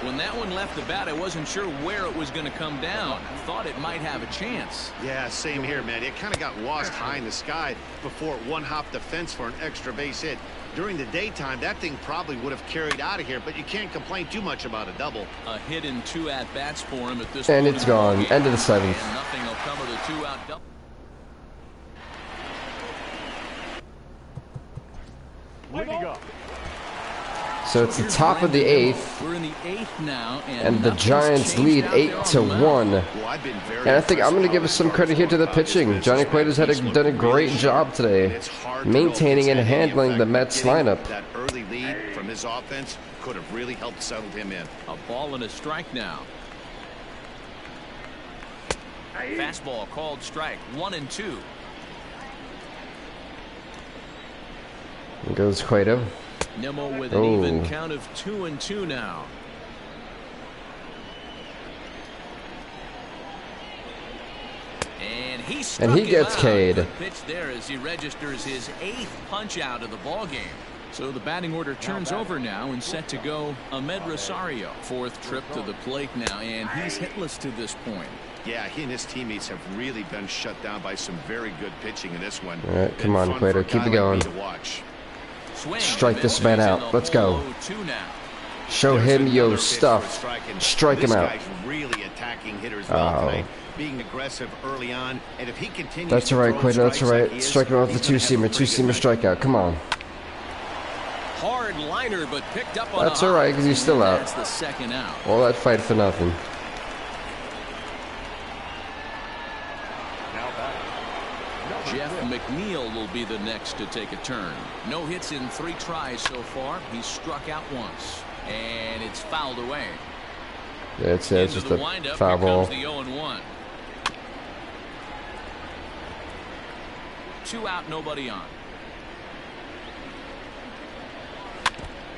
When that one left the bat, I wasn't sure where it was going to come down. I thought it might have a chance. Yeah, same here, man. It kind of got lost high in the sky before it one-hopped the fence for an extra base hit. During the daytime, that thing probably would have carried out of here, but you can't complain too much about a double. A hit and 2 at-bats for him at this And point. it's gone. End of the 7th. And nothing will come of the 2-out double. Leading up. So it's the top of the 8th, We're in the 8th now, and the nothing's Giants changed lead out there 8-1. on the mound. Well, I've been very And I think I'm going to give us some credit here to the pitching. Johnny Cueto's done a great job today, maintaining and handling the Mets lineup. That early lead from his offense could have really helped settle him in. A ball and a strike now. Fastball called strike. 1-2. Here goes Cueto. Nimmo with an even count of 2-2 now. And he gets K'd. Good pitch there as he registers his 8th punch out of the ball game. So the batting order turns over now and set to go Ahmed Rosario. 4th trip to the plate now, and he's hitless to this point. Yeah, he and his teammates have really been shut down by some very good pitching in this one. All right, come on, Cueto, keep it going. Strike this man out. Let's go. Show him your stuff. Strike him out. Really attacking hitters well tonight, being aggressive early on, and if he continues That's all right, Cueto. That's all right. Strike him out with the 2-seamer. 2-seamer strikeout. Come on. Hard liner, but picked up on. That's all right, because he's still out. That's the 2nd out. All that fight for nothing. Jeff McNeil will be the next to take a turn. No hits in 3 tries so far. He's struck out once, and it's fouled away. It's just a foul ball. The 0-1. 2 out, nobody on.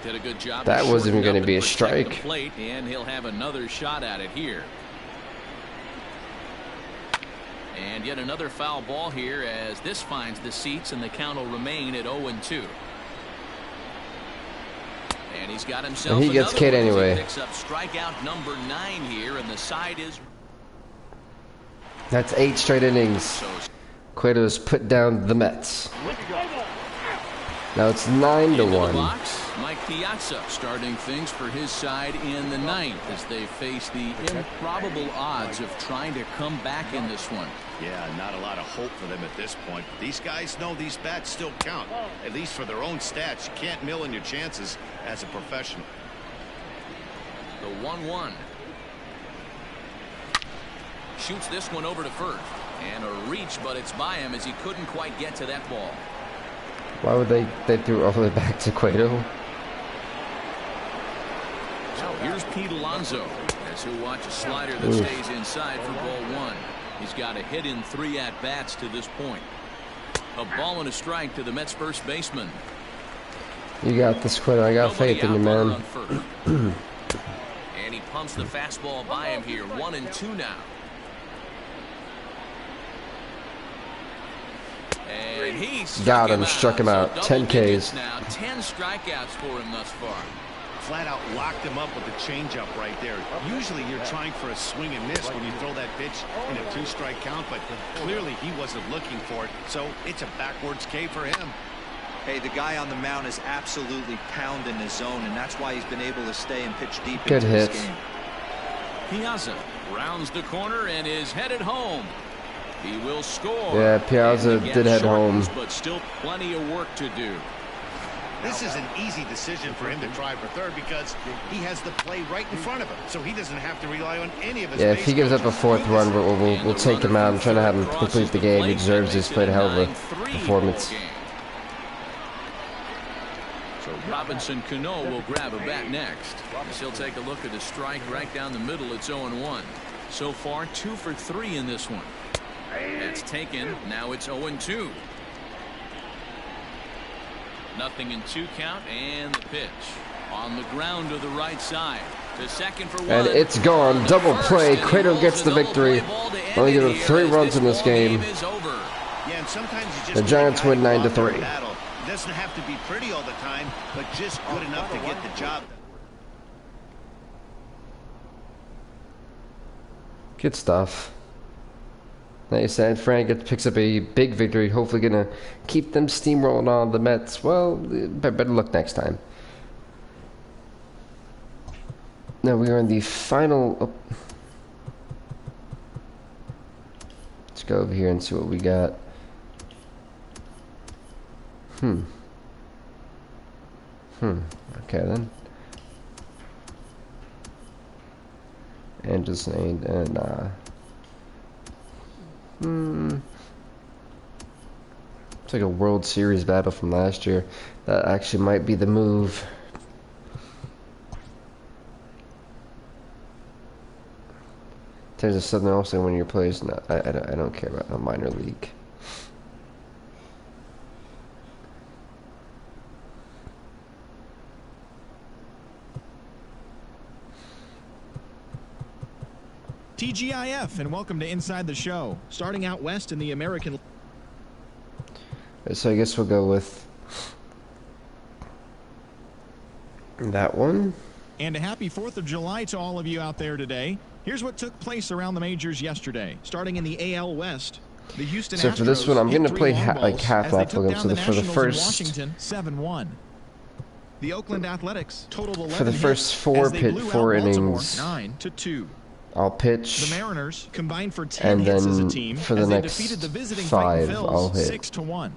Did a good job. That wasn't even going to be a strike. Plate, and he'll have another shot at it here. And yet another foul ball here as this finds the seats, and the count will remain at 0-2. And he's got himself. And he gets K'd anyway. He picks up strikeout number 9 here, and the side is. That's 8 straight innings. Cueto's put down the Mets. Now it's 9-1. Mike Piazza starting things for his side in the 9th as they face the improbable odds of trying to come back in this one. Yeah, not a lot of hope for them at this point. These guys know these bats still count, at least for their own stats. You can't mill in your chances as a professional. The 1-1. Shoots this one over to first. And a reach, but it's by him as he couldn't quite get to that ball. Why would they threw all the way back to Cueto? So here's Pete Alonso as he'll watch a slider that stays inside for ball 1. He's got a hit in 3 at-bats to this point. A ball and a strike to the Mets first baseman. You got this, Cueto. I got faith in you, man. And he pumps the fastball by him here. 1-2 now. And he got him, struck him out. 10 Ks. Now 10 strikeouts for him thus far. Flat out locked him up with the changeup right there. Usually you're trying for a swing and miss when you throw that pitch in a 2-strike count, but clearly he wasn't looking for it, so it's a backwards K for him. Hey, the guy on the mound is absolutely pounding his zone, and that's why he's been able to stay and pitch deep Good into hit. this game. Piazza rounds the corner and is headed home. He will score. Yeah, Piazza did head home. But still plenty of work to do. This is an easy decision for him to try for third because he has the play right in front of him, so he doesn't have to rely on any of his. Yeah, if he gives up a 4th run, we'll take him out. I'm trying to have him complete the game. He deserves this. Played a hell of a performance. So Robinson Cano will grab a bat next. He'll take a look at the strike right down the middle. It's 0-1. So far 2 for 3 in this one. That's taken. Now it's 0-2. Nothing in 2 count, and the pitch on the ground to the right side. To second for 1. And it's gone. Double play. Cueto gets the victory. Only given 3 runs in this game. Yeah, and sometimes you just The Giants win 9-3. It doesn't have to be pretty all the time, but just good enough to get the job done. Good stuff. Nice. San Fran picks up a big victory. Hopefully going to keep them steamrolling on the Mets. Well, better luck next time. Now we are in the final... Oh. Let's go over here and see what we got. Okay then. Anderson and it's like a World Series battle from last year. That actually might be the move. In terms of something else, and when your players, no, I don't care about a minor league. TGIF, and welcome to Inside the Show. Starting out west in the American... So I guess we'll go with that one. And a happy 4th of July to all of you out there today. Here's what took place around the majors yesterday. Starting in the AL West, the Houston So Astros for this one, I'm going to play like half lap for for the first... Washington 7-1. The Oakland Athletics totaled 11 for the first four innings, 9-2. I'll pitch. The Mariners combined for 10 and hits then as a team for the as they next defeated the visiting 5, Phillies I'll hit. 6-1.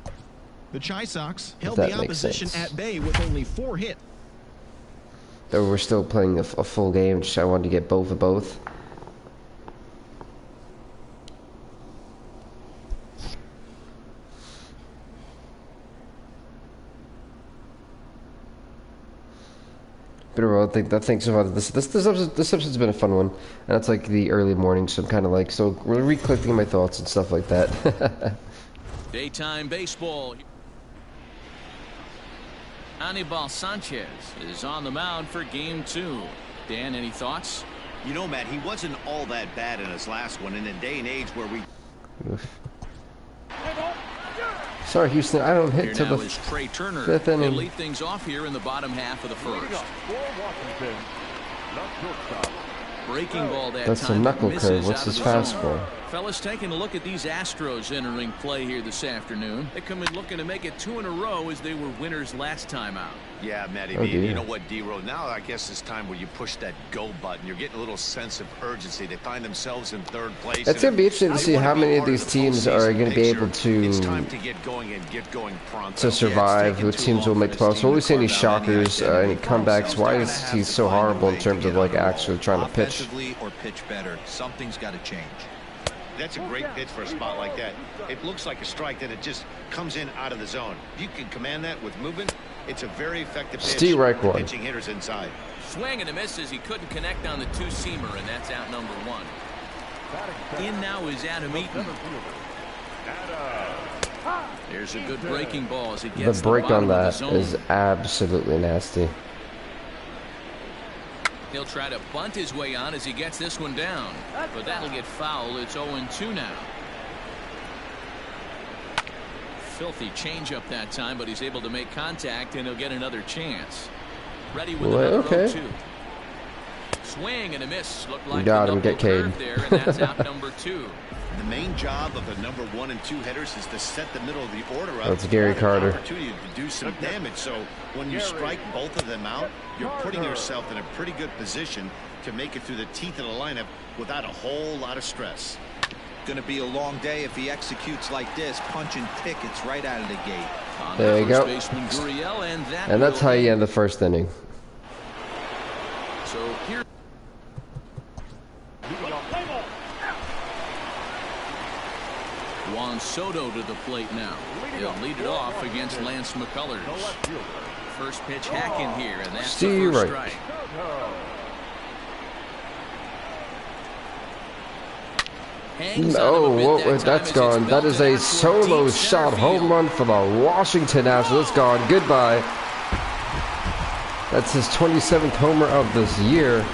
The Chi Sox held that the makes opposition sense. at bay with only 4 hits. Though we're still playing a full game, just I wanted to get both of both. But overall, I think so far this episode's been a fun one, and it's like the early morning, so I'm kind of like re-collecting my thoughts and stuff like that. Daytime baseball. Anibal Sanchez is on the mound for game 2. Dan, any thoughts? You know, Matt, he wasn't all that bad in his last one in a day and age where we... Oof. Sorry, Houston, I don't hit Here till now the is Trey Turner. 5th They inning. lead things off here in the bottom half of the first. Breaking ball that That's a time. knuckle Misses curve. What's out his of the zone. fastball? Fellas, taking a look at these Astros entering play here this afternoon. They come in looking to make it 2 in a row as they were winners last time out. Yeah, Matty Oh, B, and dear. you know what, D-Row, now I guess it's time where you push that go button. You're getting a little sense of urgency. They find themselves in 3rd place. It's going to be interesting to They see wanna how be many of part these the teams are postseason going to be able picture. It's time to to get going and get going pronto. to survive. Which teams will make the playoffs? Will we see any shockers, any comebacks? Why is he so horrible in terms of like actually trying to pitch? Offensively or pitch better. Something's got to change. That's a great pitch for a spot like that. It looks like a strike that it just comes in out of the zone. If you can command that with movement, it's a very effective pitch. Steve Reich for one. pitching hitters inside. Swing and a miss as he couldn't connect on the 2-seamer, and that's out number 1. In now is Adam Eaton. There's a good breaking ball as he The gets break on bottom of the that zone. is absolutely nasty. He'll try to bunt his way on as he gets this one down, but that'll get fouled. It's 0-2 now. Filthy changeup that time, but he's able to make contact, and he'll get another chance. Ready with Well, another okay. 0-2. Swing and a miss. Looked like got a him, double get Cade. curve there, and that's out number 2. The main job of the number 1 and 2 hitters is to set the middle of the order up. That's Gary for an Carter. Opportunity to do some damage. So when you strike both of them out, you're putting yourself in a pretty good position to make it through the teeth of the lineup without a whole lot of stress. Going to be a long day if he executes like this, punching tickets right out of the gate. On There you first go. baseman Gurriel, And that's will how you end the first inning. So here. Juan Soto to the plate now. He'll lead it off against Lance McCullers. First pitch hack in here, and that's Steve the first Reich. strike. Hangs on him a bit Oh, that time that's as gone. it's That is a belted out toward solo deep shot center home field. run for the Washington Nationals. It's gone. Goodbye. That's his 27th homer of this year.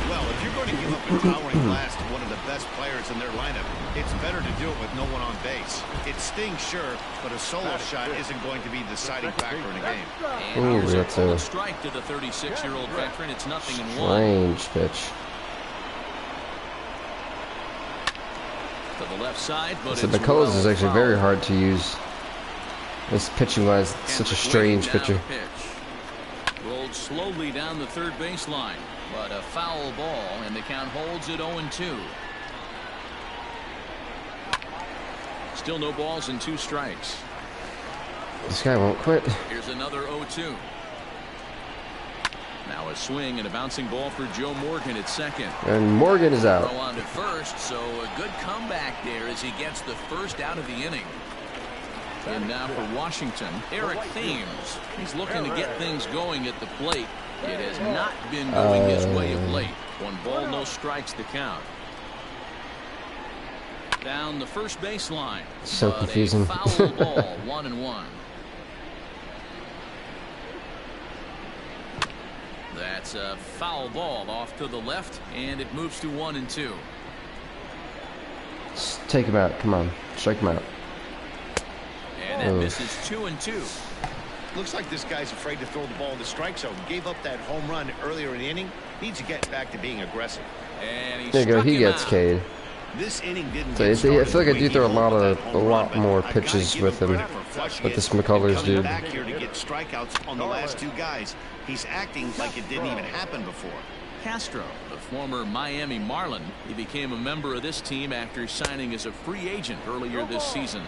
Well, if you're going to give up a towering blast to one of the best players in their lineup, it's better to do it with no one on base. It stings, sure, but a solo shot isn't going to be the deciding factor in a game. And Ooh, here's that's a a full strike to the 36-year-old veteran. It's 0-1. strange pitch. To the left side, but So it's McCullers is well actually fouled. very hard to use. This pitching wise, such a strange pitcher. Rolled slowly down the third baseline, but a foul ball, and the count holds at 0-2. Still no balls and 2 strikes. This guy won't quit. Here's another 0-2. Now a swing and a bouncing ball for Joe Morgan at second. And Morgan is out. Throw on to first, so a good comeback there as he gets the first out of the inning. And now for Washington, Eric Thames. He's looking to get things going at the plate. It has not been going his way of late. 1 ball, no strikes to count. Down the first baseline. So But confusing. A foul ball, 1-1. That's a foul ball off to the left, and it moves to 1-2. Just take him out. Come on. Strike him out. And that misses 2-2. Looks like this guy's afraid to throw the ball in the strike zone. Gave up that home run earlier in the inning. Needs to get back to being aggressive. And he There you go. struck He him gets out. K'd. This inning didn't So get I started feel like I the do way throw a he lot rolled of that a home lot run, but more I gotta pitches give with him. credit for flushing But it this and McCullers coming dude. back here to get strikeouts on the last 2 guys. He's acting like it didn't even happen before. Castro, the former Miami Marlin, he became a member of this team after signing as a free agent earlier this season.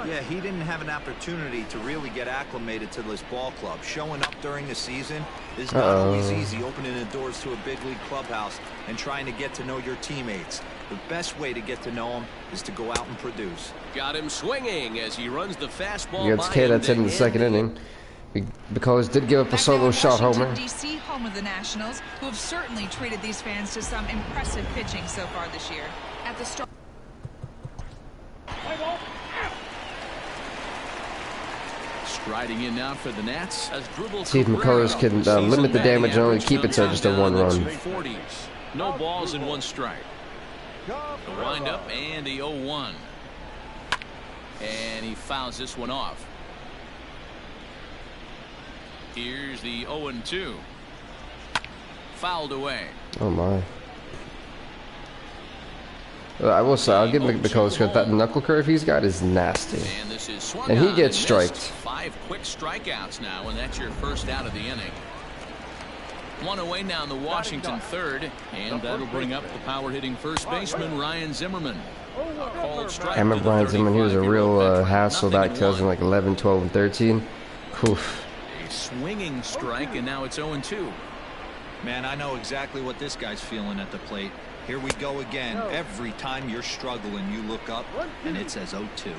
Yeah, he didn't have an opportunity to really get acclimated to this ball club. Showing up during the season is not always easy, opening the doors to a big league clubhouse and trying to get to know your teammates. The best way to get to know them is to go out and produce. Got him swinging as he runs the fastball. He gets K. That's it in the second inning. McCullers did give up a solo shot homer. DC, home of the Nationals, who have certainly treated these fans to some impressive pitching so far this year. At the start. Striding in now for the Nats. See if McCullers can limit the damage and only keep it to just a 1 run. 240s. No balls and 1 strike. The windup and the 0-1. And he fouls this one off. Here's the 0-2. Fouled away. Oh my. I will say, I'll give McCullers credit. That knuckle curve he's got is nasty. And this is swung And he on gets missed. striked. 5 quick strikeouts now, and that's your first out of the inning. 1 away now in the Washington third, and that'll bring up the power hitting first baseman Ryan Zimmerman. A called strike I remember to the Ryan Zimmerman. He was a 35-year-old real veteran. hassle back 0-1. 2011, 12, and 13. Oof. A swinging strike, and now it's 0-2. Man, I know exactly what this guy's feeling at the plate. Here we go again. Every time you're struggling, you look up, and it says 0-2.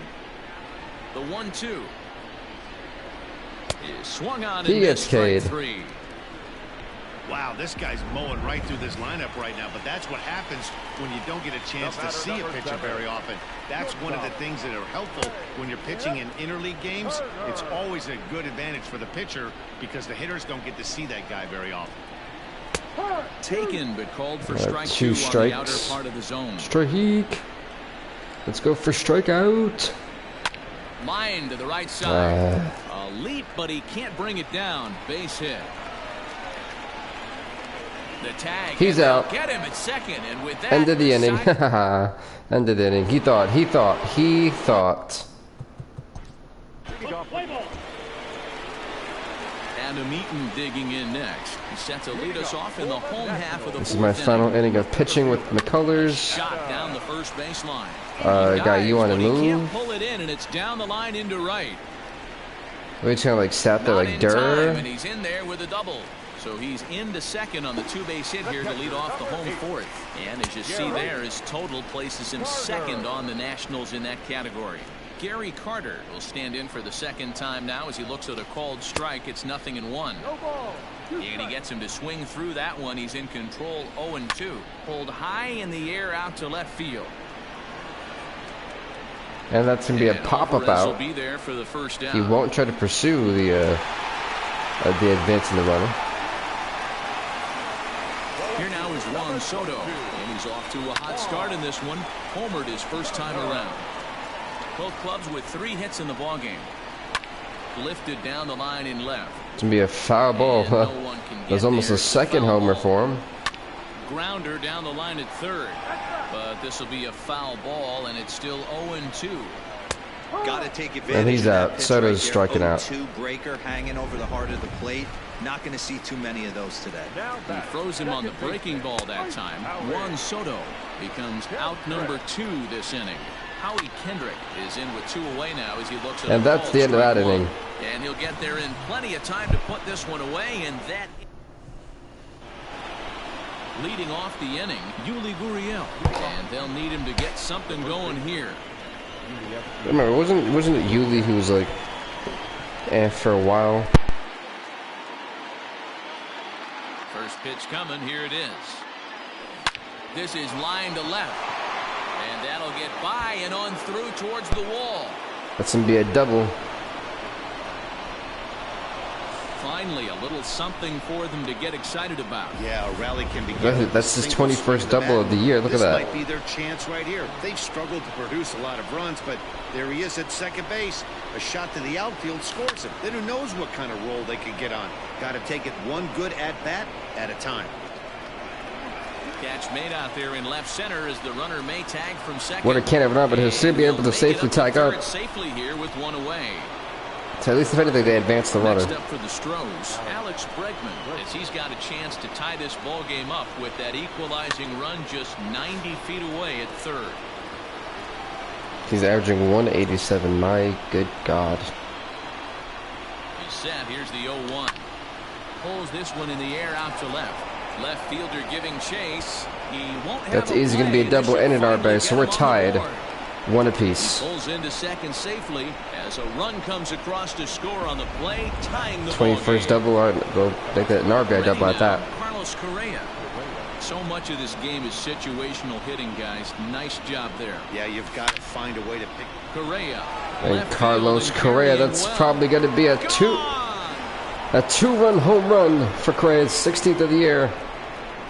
The 1-2 is swung on. He and gets missed, strike K'd. 3. Wow, this guy's mowing right through this lineup right now, but that's what happens when you don't get a chance to see a pitcher very often. That's one of the things that are helpful when you're pitching in interleague games. It's always a good advantage for the pitcher because the hitters don't get to see that guy very often. Taken, but called for strike 2 2 on the outer strikes. part of the zone. Strike. Let's go for strikeout. Line to the right side. A leap, but he can't bring it down. Base hit. The tag. He's and they'll out. Get him at second, and with that, End of the inning. side- End of the inning. He thought. Adam Eaton digging in next. He's set to lead us off in the home half of the This is my fourth final inning. inning of pitching with McCullers. Shot down the first baseline. Guy, you want to He can't move? pull it in, and it's down the line into right. We just kind of like sat there Not like in time, and durr. he's in there with a double. So he's into second on the 2-base hit here to lead off the home fourth. And as you see there, his total places him second on the Nationals in that category. Gary Carter will stand in for the second time now as he looks at a called strike. It's 0-1. And he gets him to swing through that one. He's in control. 0-2. Pulled high in the air out to left field. And that's going to be a And pop-up Alvarez will out. be there for the first down. He won't try to pursue the advance in the runner. Here now is Juan Soto, and he's off to a hot start in this one. Homered his first time around. Both clubs with 3 hits in the ballgame. Lifted down the line in left. It's going to be a foul ball. And no one can That's get almost there. a second Foul homer ball. for him. Grounder down the line at third. But this will be a foul ball, and it's still 0-2. Got to take advantage. And he's of that out. pitch Soto's right striking there. out. 0-2 breaker hanging over the heart of the plate. Not going to see too many of those today. He throws him on the breaking ball that time. Juan Soto becomes out number 2 this inning. Howie Kendrick is in with 2 away now as he looks at And that's the end of that inning. And he'll get there in plenty of time to put this one away, and that leading off the inning, Yuli Gurriel, and they'll need him to get something going here. Remember, wasn't it Yuli who was like, for a while? First pitch coming, here it is. This is line to left, and that'll get by and on through towards the wall. That's gonna be a double. Finally, a little something for them to get excited about. Yeah, a rally can begin. That's his 21st double of the year. Look at that. This might be their chance right here. They've struggled to produce a lot of runs, but there he is at second base. A shot to the outfield scores him. Then who knows what kind of roll they could get on. Got to take it one good at-bat at a time. Catch made out there in left center as the runner may tag from second. What a can't have an but he'll still be able to safely tag up. Safely here with 1 away. So at least if anything, they advance the runner. Next up for the Stros, Alex Bregman, as he's got a chance to tie this ball game up with that equalizing run just 90 feet away at third. He's averaging 187. My good God. He's set. Here's the 0-1. Pulls this one in the air out to left. Left fielder giving chase. He won't have That's easy going to be a double and an RBI, so we're tied. 1 apiece. He pulls into second safely as a run comes across to score on the play, tying the 21st double. We'll make that an RBI double at that. Carlos Correa. So much of this game is situational hitting, guys. Nice job there. Yeah, you've got to find a way to pick. Correa. And Carlos Correa, that's probably going to be a 2-run home run for Correa's 16th of the year.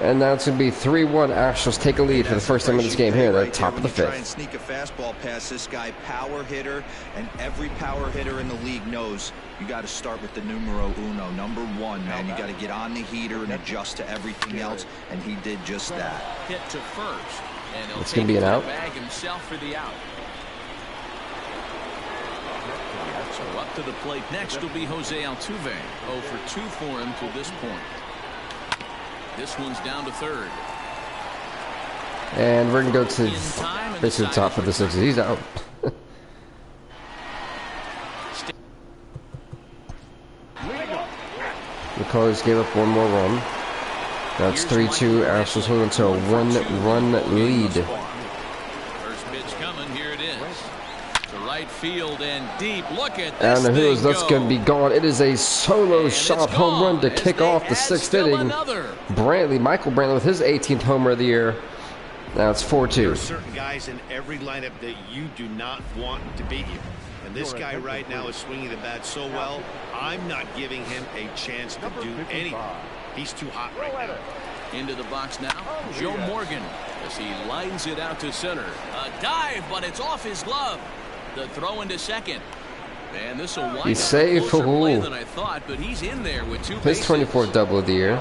And now it's going to be 3-1. Astros take a lead for the first time in this game here at the top of the 5th. Try and sneak a fastball past this guy, power hitter, and every power hitter in the league knows you got to start with the numero uno, number 1, man. You got to get on the heater and adjust to everything else, and he did just that. Hit to first, and he'll It's going to be an out. bag himself for the out. So up to the plate next will be Jose Altuve. 0 for 2 for him to this point. This one's down to third. And we're going to go to basically the top of the 6th. He's out. The Cardinals gave up 1 more run. Now it's 3-2. Astros holding to a 1-run lead. First pitch coming. Here it is. To right field and deep. Look at this. And the Wheels, thing that's go. going to be gone. It is a solo And shot it's home run to gone kick as they off the add 6th still inning. another. Michael Brantley with his 18th homer of the year. Now it's 4-2. There are certain guys in every lineup that you do not want to beat you. And this guy right now is swinging the bat so well, I'm not giving him a chance to do anything. He's too hot right now. Into the box now, Joe Morgan as he lines it out to center. A dive, but it's off his glove. The throw into second. And this will wind He's up safe. a closer play Ooh. than I thought, but he's in there with 2 His bases. 24th double of the year.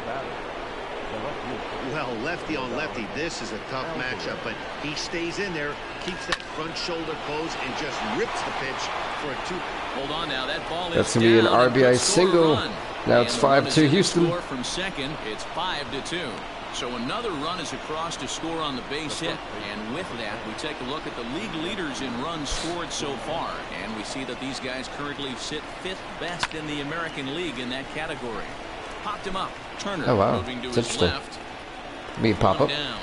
Well, lefty on lefty, this is a tough matchup, but he stays in there, keeps that front shoulder closed, and just rips the pitch for a 2. Hold on now, that ball is That's going to be an down. RBI Could score a single. run. Now it's And the run is 5-2 in to Houston. score from second, it's 5-2. So another run is across to score on the base hit. And with that, we take a look at the league leaders in runs scored so far. And we see that these guys currently sit 5th best in the American League in that category. Popped him up. Turner Oh, wow. moving to It's his interesting. left. Me pop up. Down.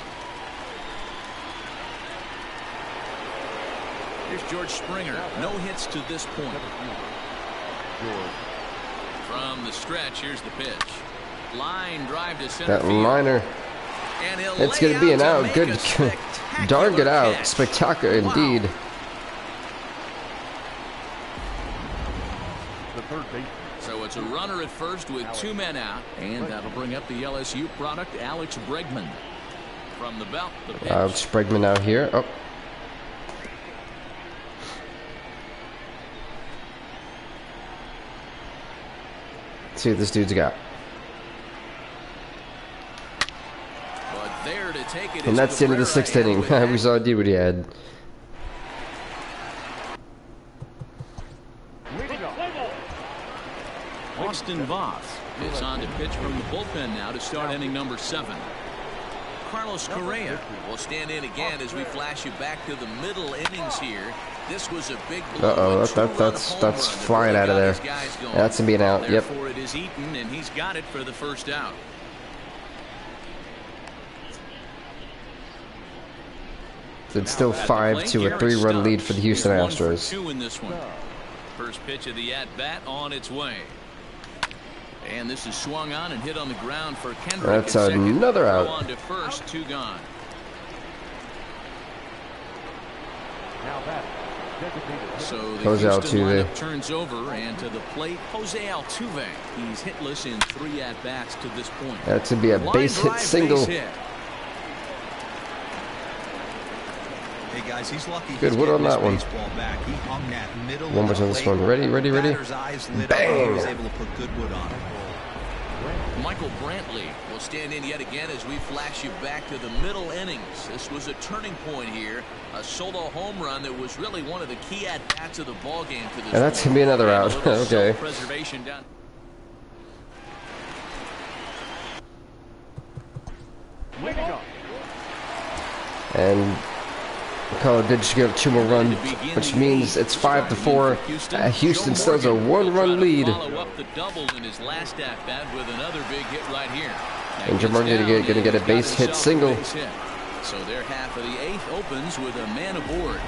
Here's George Springer. No hits to this point. From the stretch, here's the pitch. Line drive to center That field. liner. And he'll It's lay going to be out an to out. make Good. a spectacular Darn good out. catch. Spectacular Wow. indeed. The third base. So it's a runner at first with 2 men out. And that'll bring up the LSU product, Alex Bregman. From the belt, the pitch. Alex Bregman out here. Oh. Let's see what this dude's got. But there to take it. And that's the end of the 6th inning. We saw indeed what he had. Austin Voth is on to pitch from the bullpen now to start inning number 7. Carlos Correa will stand in again as we flash you back to the middle innings here. This was a big blow. That's flying out of there. Yeah, that's gonna be an out. Yep. Therefore, it is Eaton, and he's got it for the first out. It's still 5 to a 3-run lead for the Houston Astros. 2 in this one. First pitch of the at-bat on its way. And this is swung on and hit on the ground for Kendrick. That's another out. On to first, 2 gone. So the Jose Houston Altuve lineup turns over, and to the plate, Jose Altuve. He's hitless in 3 at-bats to this point. That's gonna be a base hit single. Hey guys, he's lucky. Good wood on that one. Back. He hung that middle. One more time this one. Ready? Bang! He was able to put good wood on it. Michael Brantley will stand in yet again as we flash you back to the middle innings. This was a turning point here. A solo home run that was really one of the key at-bats of the ball game to this And that's gonna be another out. Okay. Preservation down. And McCullough did just get 2 more runs, which means it's 5 to 4. Houston still has a 1-run lead. Follow up the double in his last at-bat with another big hit right here. And Jamar going to get a base hit single. So their half of the 8th opens with a man aboard.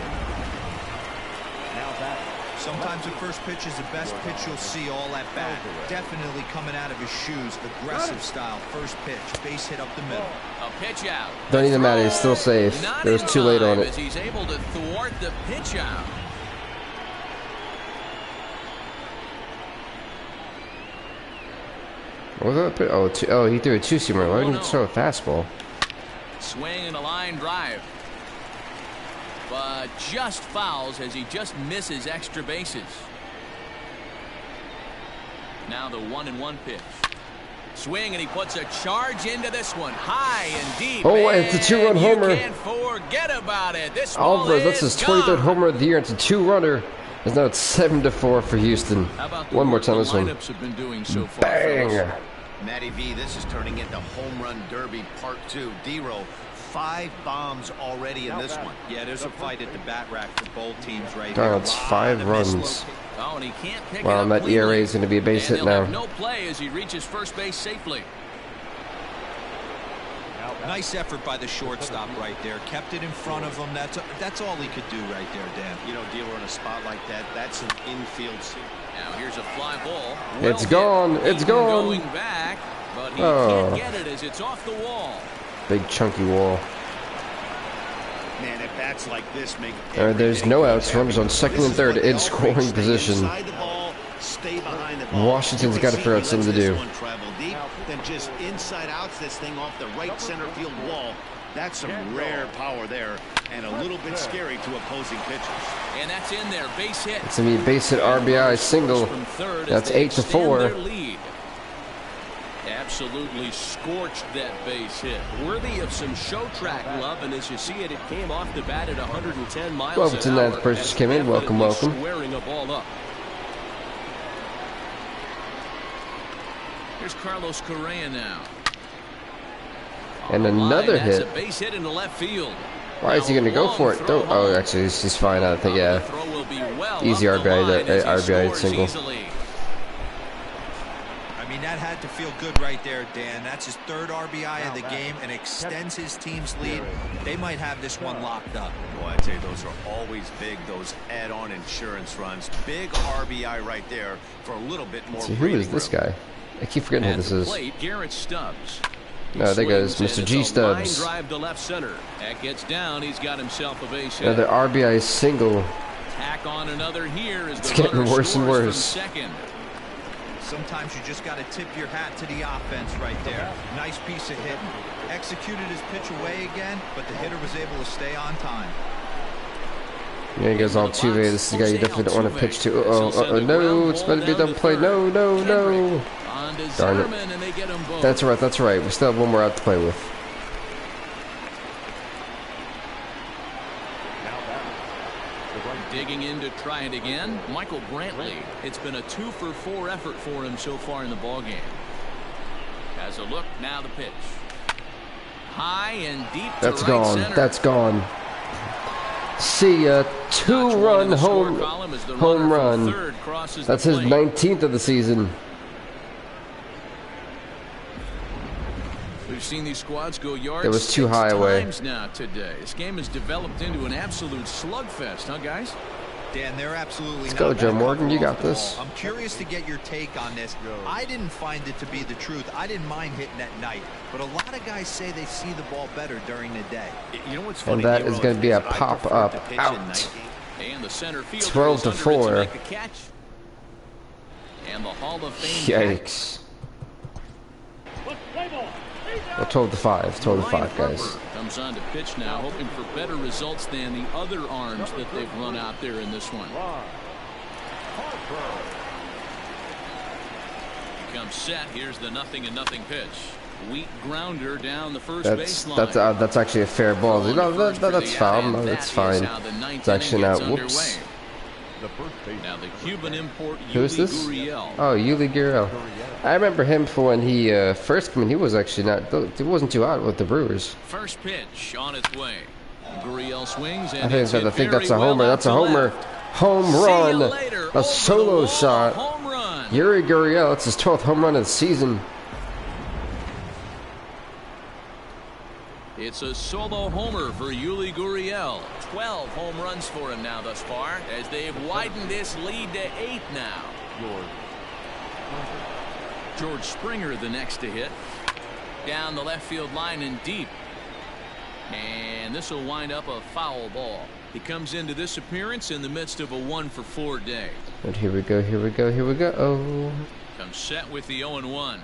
Sometimes the first pitch is the best pitch you'll see all at bat. Definitely coming out of his shoes. Aggressive style. First pitch. Base hit up the middle. A pitch out. Don't even matter. He's still safe. It was too late on it. As he's able to thwart the pitch out. What was that? Oh, he threw a 2-seamer. Why didn't he throw a fastball? Swing and a line drive. But just fouls as he just misses extra bases. Now the 1-1 pitch. Swing, and he puts a charge into this one. High and deep. Oh, it's a 2-run homer. You can't forget about it. This Alvarez, that's his 23rd homer of the year. It's a 2-runner. And now it's 7 to 4 for Houston. One more time this one. Have been doing so far, bang! Matty V, this is turning into home run derby part 2. D-Row, 5 bombs already in this one. Yeah, there's a fight at the bat rack for both teams right now. here. It's 5 runs. Oh, and he can't pick Well, it up that cleanly. ERA is going to be a base hit now. No play as he reaches first base safely. Nice effort by the shortstop right there. Kept it in front of him. That's all he could do right there, Dan. You know, dealer in a spot like that, that's an infield seat. Now here's a fly ball. It's gone. It's gone. Going back, but he can't get it as it's off the wall. Big chunky wall. Man, at bats like this make there's no outs. Runners on 2nd and 3rd in scoring position. Washington's got to figure out something to do. Then just inside outs this thing off the right center field wall. That's some rare power there, and a little bit scary to opposing pitchers. And that's in there, base hit. It's gonna be a base hit RBI single. That's 8 to 4. Absolutely scorched that base hit. Worthy of some show track love, and as you see it, it came off the bat at 110 miles Welcome to the 9th person just came in. Welcome. Squaring a ball up. Here's Carlos Correa now. And another That's hit. A base hit into left field. Why is he going to go for it? Don't. Oh, actually, he's fine. I think, yeah. Easy RBI single. I mean, that had to feel good right there, Dan. That's his 3rd RBI of the game and extends his team's lead. They might have this one locked up. Boy, I'd say those are always big, those add-on insurance runs. Big RBI right there for a little bit more. So who is this guy? I keep forgetting who this is. Garrett Stubbs. No, there goes Mr. G. Stubbs. Drive to left center. That gets down. He's got himself a base hit. Another RBI single. Tack on another here. It's getting worse and worse. Sometimes you just got to tip your hat to the offense right there. Nice piece of hitting. Executed his pitch away again, but the hitter was able to stay on time. Yeah, he goes Altuve. This is a guy you definitely don't want to pitch to. No, it's better to be a double play. No. Darn it. That's right. We still have one more out to play with. Digging in to try it again, Michael Brantley. It's been a 2-for-4 effort for him so far in the ballgame. Has a look, now the pitch. High and deep to That's right gone. center. That's gone. See ya. 2-run home run. That's his 19th of the season. We've seen these squads go yards. It was too high away. 6 times now today. This game has developed into an absolute slugfest, huh, guys? Dan, they're absolutely Let's not go, Joe gonna Morgan. You cover got off the this. ball. I'm curious to get your take on this. I didn't find it to be the truth. I didn't mind hitting at night, but a lot of guys say they see the ball better during the day. You know what's funny? And that Nero, is going to be a I prefer to pop-up pitch out. in night games. And the center fielder 12 is to under it 4. make the catch. And the Hall of Fame Yikes. Well, 12 to 5. 12 to 5, guys. Comes on to pitch now, hoping for better results than the other arms that they've run out there in this one. Comes set. Here's the 0-0 pitch. Weak grounder down the first baseline. That's actually a fair ball. No, that's foul. No, that's fine. It's actually not. Whoops. Now the Cuban import. Who is this? Gurriel. Oh, Yuli Gurriel. I remember him for when he first came in. He was actually not. It wasn't too hot with the Brewers. First pitch on its way. Gurriel swings and I think that's a homer. That's a homer. Home run. A solo shot. Home run. Yuli Gurriel. That's his 12th home run of the season. It's a solo homer for Yuli Gurriel. 12 home runs for him now thus far, as they've widened this lead to 8 now. George Springer the next to hit. Down the left field line and deep. And this will wind up a foul ball. He comes into this appearance in the midst of a 1-for-4 day. And here we go. Here we go. Here we go. Oh. Comes set with the 0-1.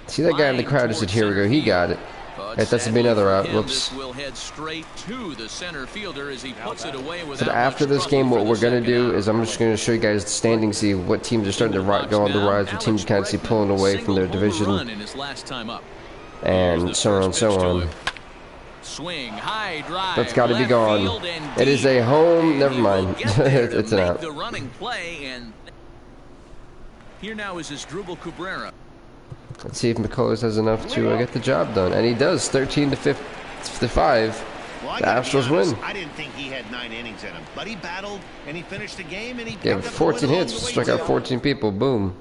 See that guy in the crowd just said, here we go. He got it. Right, that's to be another out. Whoops. Will head straight to the center fielder as he puts it away But after this game, what we're going to do is I'm just going to show you guys the standings, see what teams are starting to go on the rise, what teams you kind of see pulling away from their division, and so on and so on. Swing, high drive, that's got to be gone. It is a home. Never mind. It's an out. The running play, and here now is Asdrubal Cabrera. Let's see if McCullers has enough to get the job done, and he does. 13 to 5. Well, the Astros win. I didn't think he had 9 innings in him, but he battled and he finished the game and he gave 14 hits, struck out 14 people. Boom.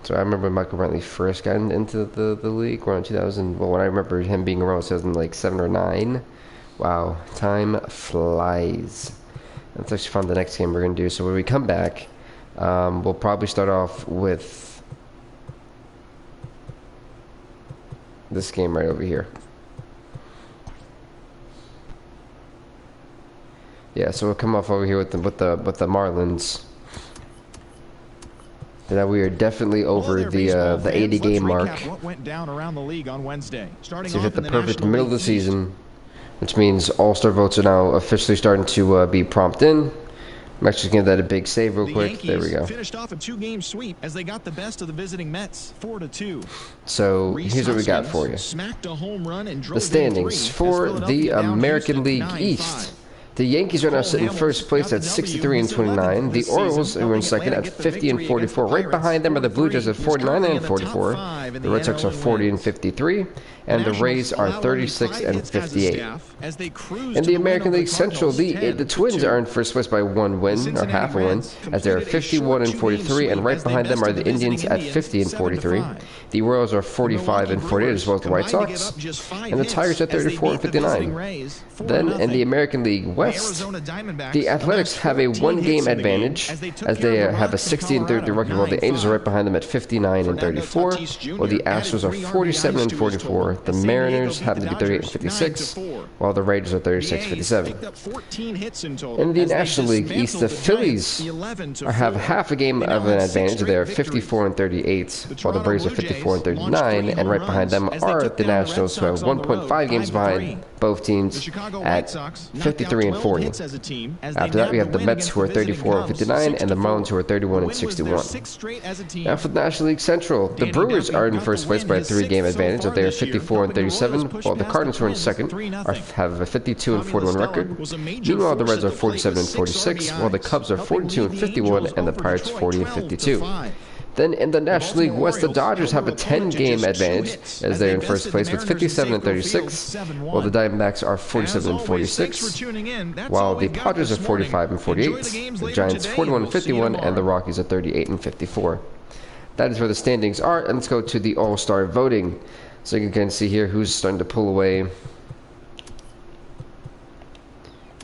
So I remember Michael Brantley first got into the league around 2000. Well, when I remember him being around 2007 or 9. Wow, time flies. Let's actually find the next game we're going to do. So when we come back, we'll probably start off with this game right over here. Yeah, so we'll come off over here with the Marlins. That we are definitely over the 80 game mark. What went down around the league on Wednesday. Starting so we hit the perfect National middle of the League season, which means All-Star votes are now officially starting to be prompted in. I'm actually going to give that a big save real quick. Yankees there we go. Finished off a 2-game sweep as they got the best of the visiting Mets, 4-2. So here's what we got for you. Smacked a home run and drove the standings for the American League East. The Yankees are now sitting in first place at 63 and 29. The Orioles are in second at 50 and 44. Right behind them are the Blue Jays at 49 and 44. The Red Sox are 40 and 53. And the Rays are 36 and 58. In the American League Central, the Twins are in first place by 1 win, or half a win, as they are 51 and 43. And right behind them are the Indians at 50 and 43. The Royals are 45 and 48, as well as the White Sox. And the Tigers at 34 and 59. Then in the American League West, the Athletics have a 1-game advantage, as they have a 60 and 30 record, while the Angels are right behind them at 59 and 34, while the Astros are 47 and 44. The Mariners happen to be 38 and 56, while the Raiders are 36 and 57. In the National League East, the Phillies have half a game of an advantage. They are 54 and 38, while the Braves are 55 34 and 39, and right behind them are the Nationals, who have 1.5 games behind both teams at 53 and 40. After that, we have the Mets, who are 34 and 59, and the Marlins, who are 31 and 61. Now for the National League Central, the Brewers are in first place by a 3-game advantage, as they are 54 and 37, while the Cardinals, who are in second, have a 52 and 41 record. Meanwhile, the Reds are 47 and 46, while the Cubs are 42 and 51, and the Pirates 40 and 52. Then in the National League West, the Dodgers have a 10-game advantage, as they're in first place with 57 and 36, while the Diamondbacks are 47 and 46, while the Padres are 45 and 48, the Giants 41 and 51, and the Rockies are 38 and 54. That is where the standings are, and let's go to the All-Star voting. So you can see here who's starting to pull away.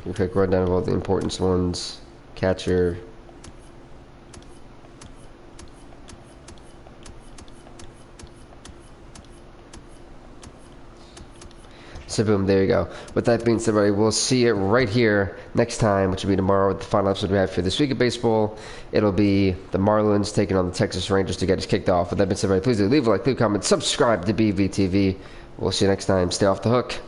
A quick rundown of all the important ones. Catcher. So boom, there you go. With that being said, everybody, we'll see it right here next time, which will be tomorrow with the final episode we have for this week of baseball. It'll be the Marlins taking on the Texas Rangers to get us kicked off. With that being said, everybody, please do leave a like, leave a comment, subscribe to BVTV. We'll see you next time. Stay off the hook.